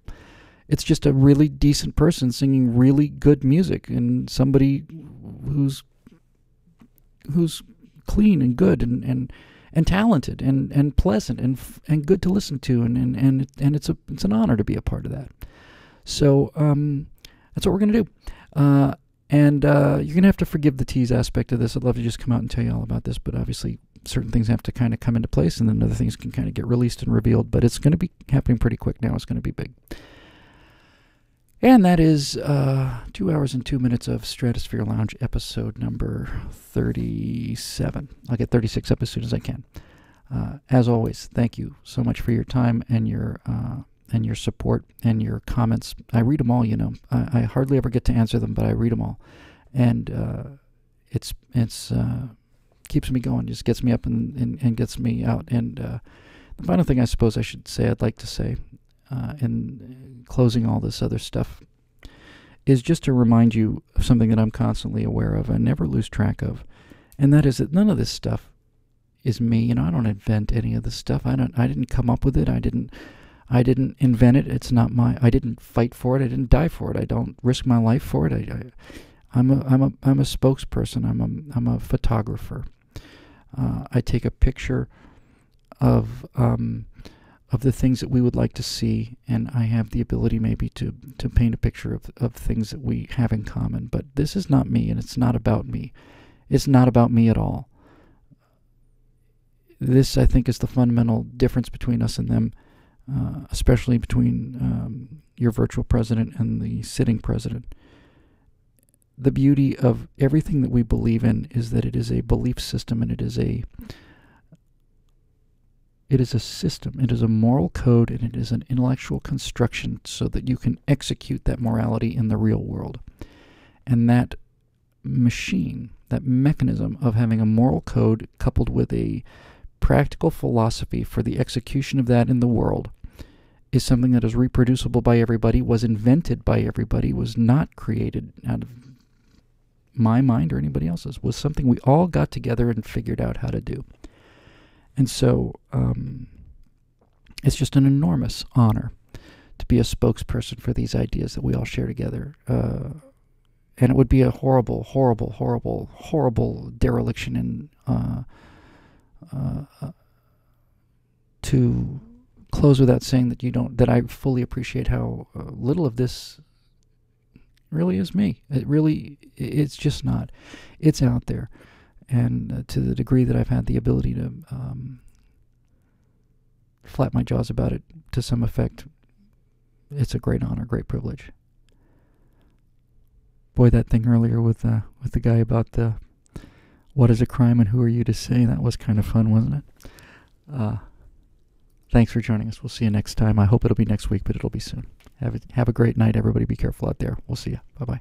Speaker 1: It's just a really decent person singing really good music, and somebody who's clean and good and talented and pleasant and good to listen to, and it's an honor to be a part of that. So that's what we're gonna do. And you're gonna have to forgive the tease aspect of this. I'd love to just come out and tell you all about this, but obviously certain things have to kind of come into place, and then other things can kind of get released and revealed. But it's going to be happening pretty quick now. It's going to be big. And that is 2 hours and 2 minutes of Stratosphere Lounge episode number 37. I'll get 36 up as soon as I can. As always, thank you so much for your time and your support and your comments. I read them all, I hardly ever get to answer them, but I read them all. And it's keeps me going, just gets me up and gets me out. And the final thing I suppose I'd like to say in closing all this other stuff is just to remind you of something that I'm constantly aware of and never lose track of, and that is that none of this stuff is me. I don't invent any of this stuff. I didn't come up with it. I didn't invent it. It's not I didn't fight for it. I didn't die for it. I don't risk my life for it. I'm a spokesperson. I'm a photographer. I take a picture of the things that we would like to see, and I have the ability maybe to paint a picture of things that we have in common. But this is not me, and it's not about me. It's not about me at all. This, I think, is the fundamental difference between us and them, especially between your virtual president and the sitting president. The beauty of everything that we believe in is that it is a belief system, and it is a system. It is a moral code, and it is an intellectual construction so that you can execute that morality in the real world. And that machine, that mechanism of having a moral code coupled with a practical philosophy for the execution of that in the world, is something that is reproducible by everybody, was invented by everybody, was not created out of my mind or anybody else's, was something we all got together and figured out how to do. And so it's just an enormous honor to be a spokesperson for these ideas that we all share together. And it would be a horrible, horrible, horrible, horrible dereliction in to close without saying that I fully appreciate how little of this really is me. It's just not. It's out there. And to the degree that I've had the ability to flap my jaws about it to some effect, it's a great honor, great privilege. Boy, that thing earlier with the guy about the what is a crime and who are you to say, that was kind of fun, wasn't it? Thanks for joining us. We'll see you next time. I hope it'll be next week, but it'll be soon. Have a great night, everybody. Be careful out there. We'll see you. Bye-bye.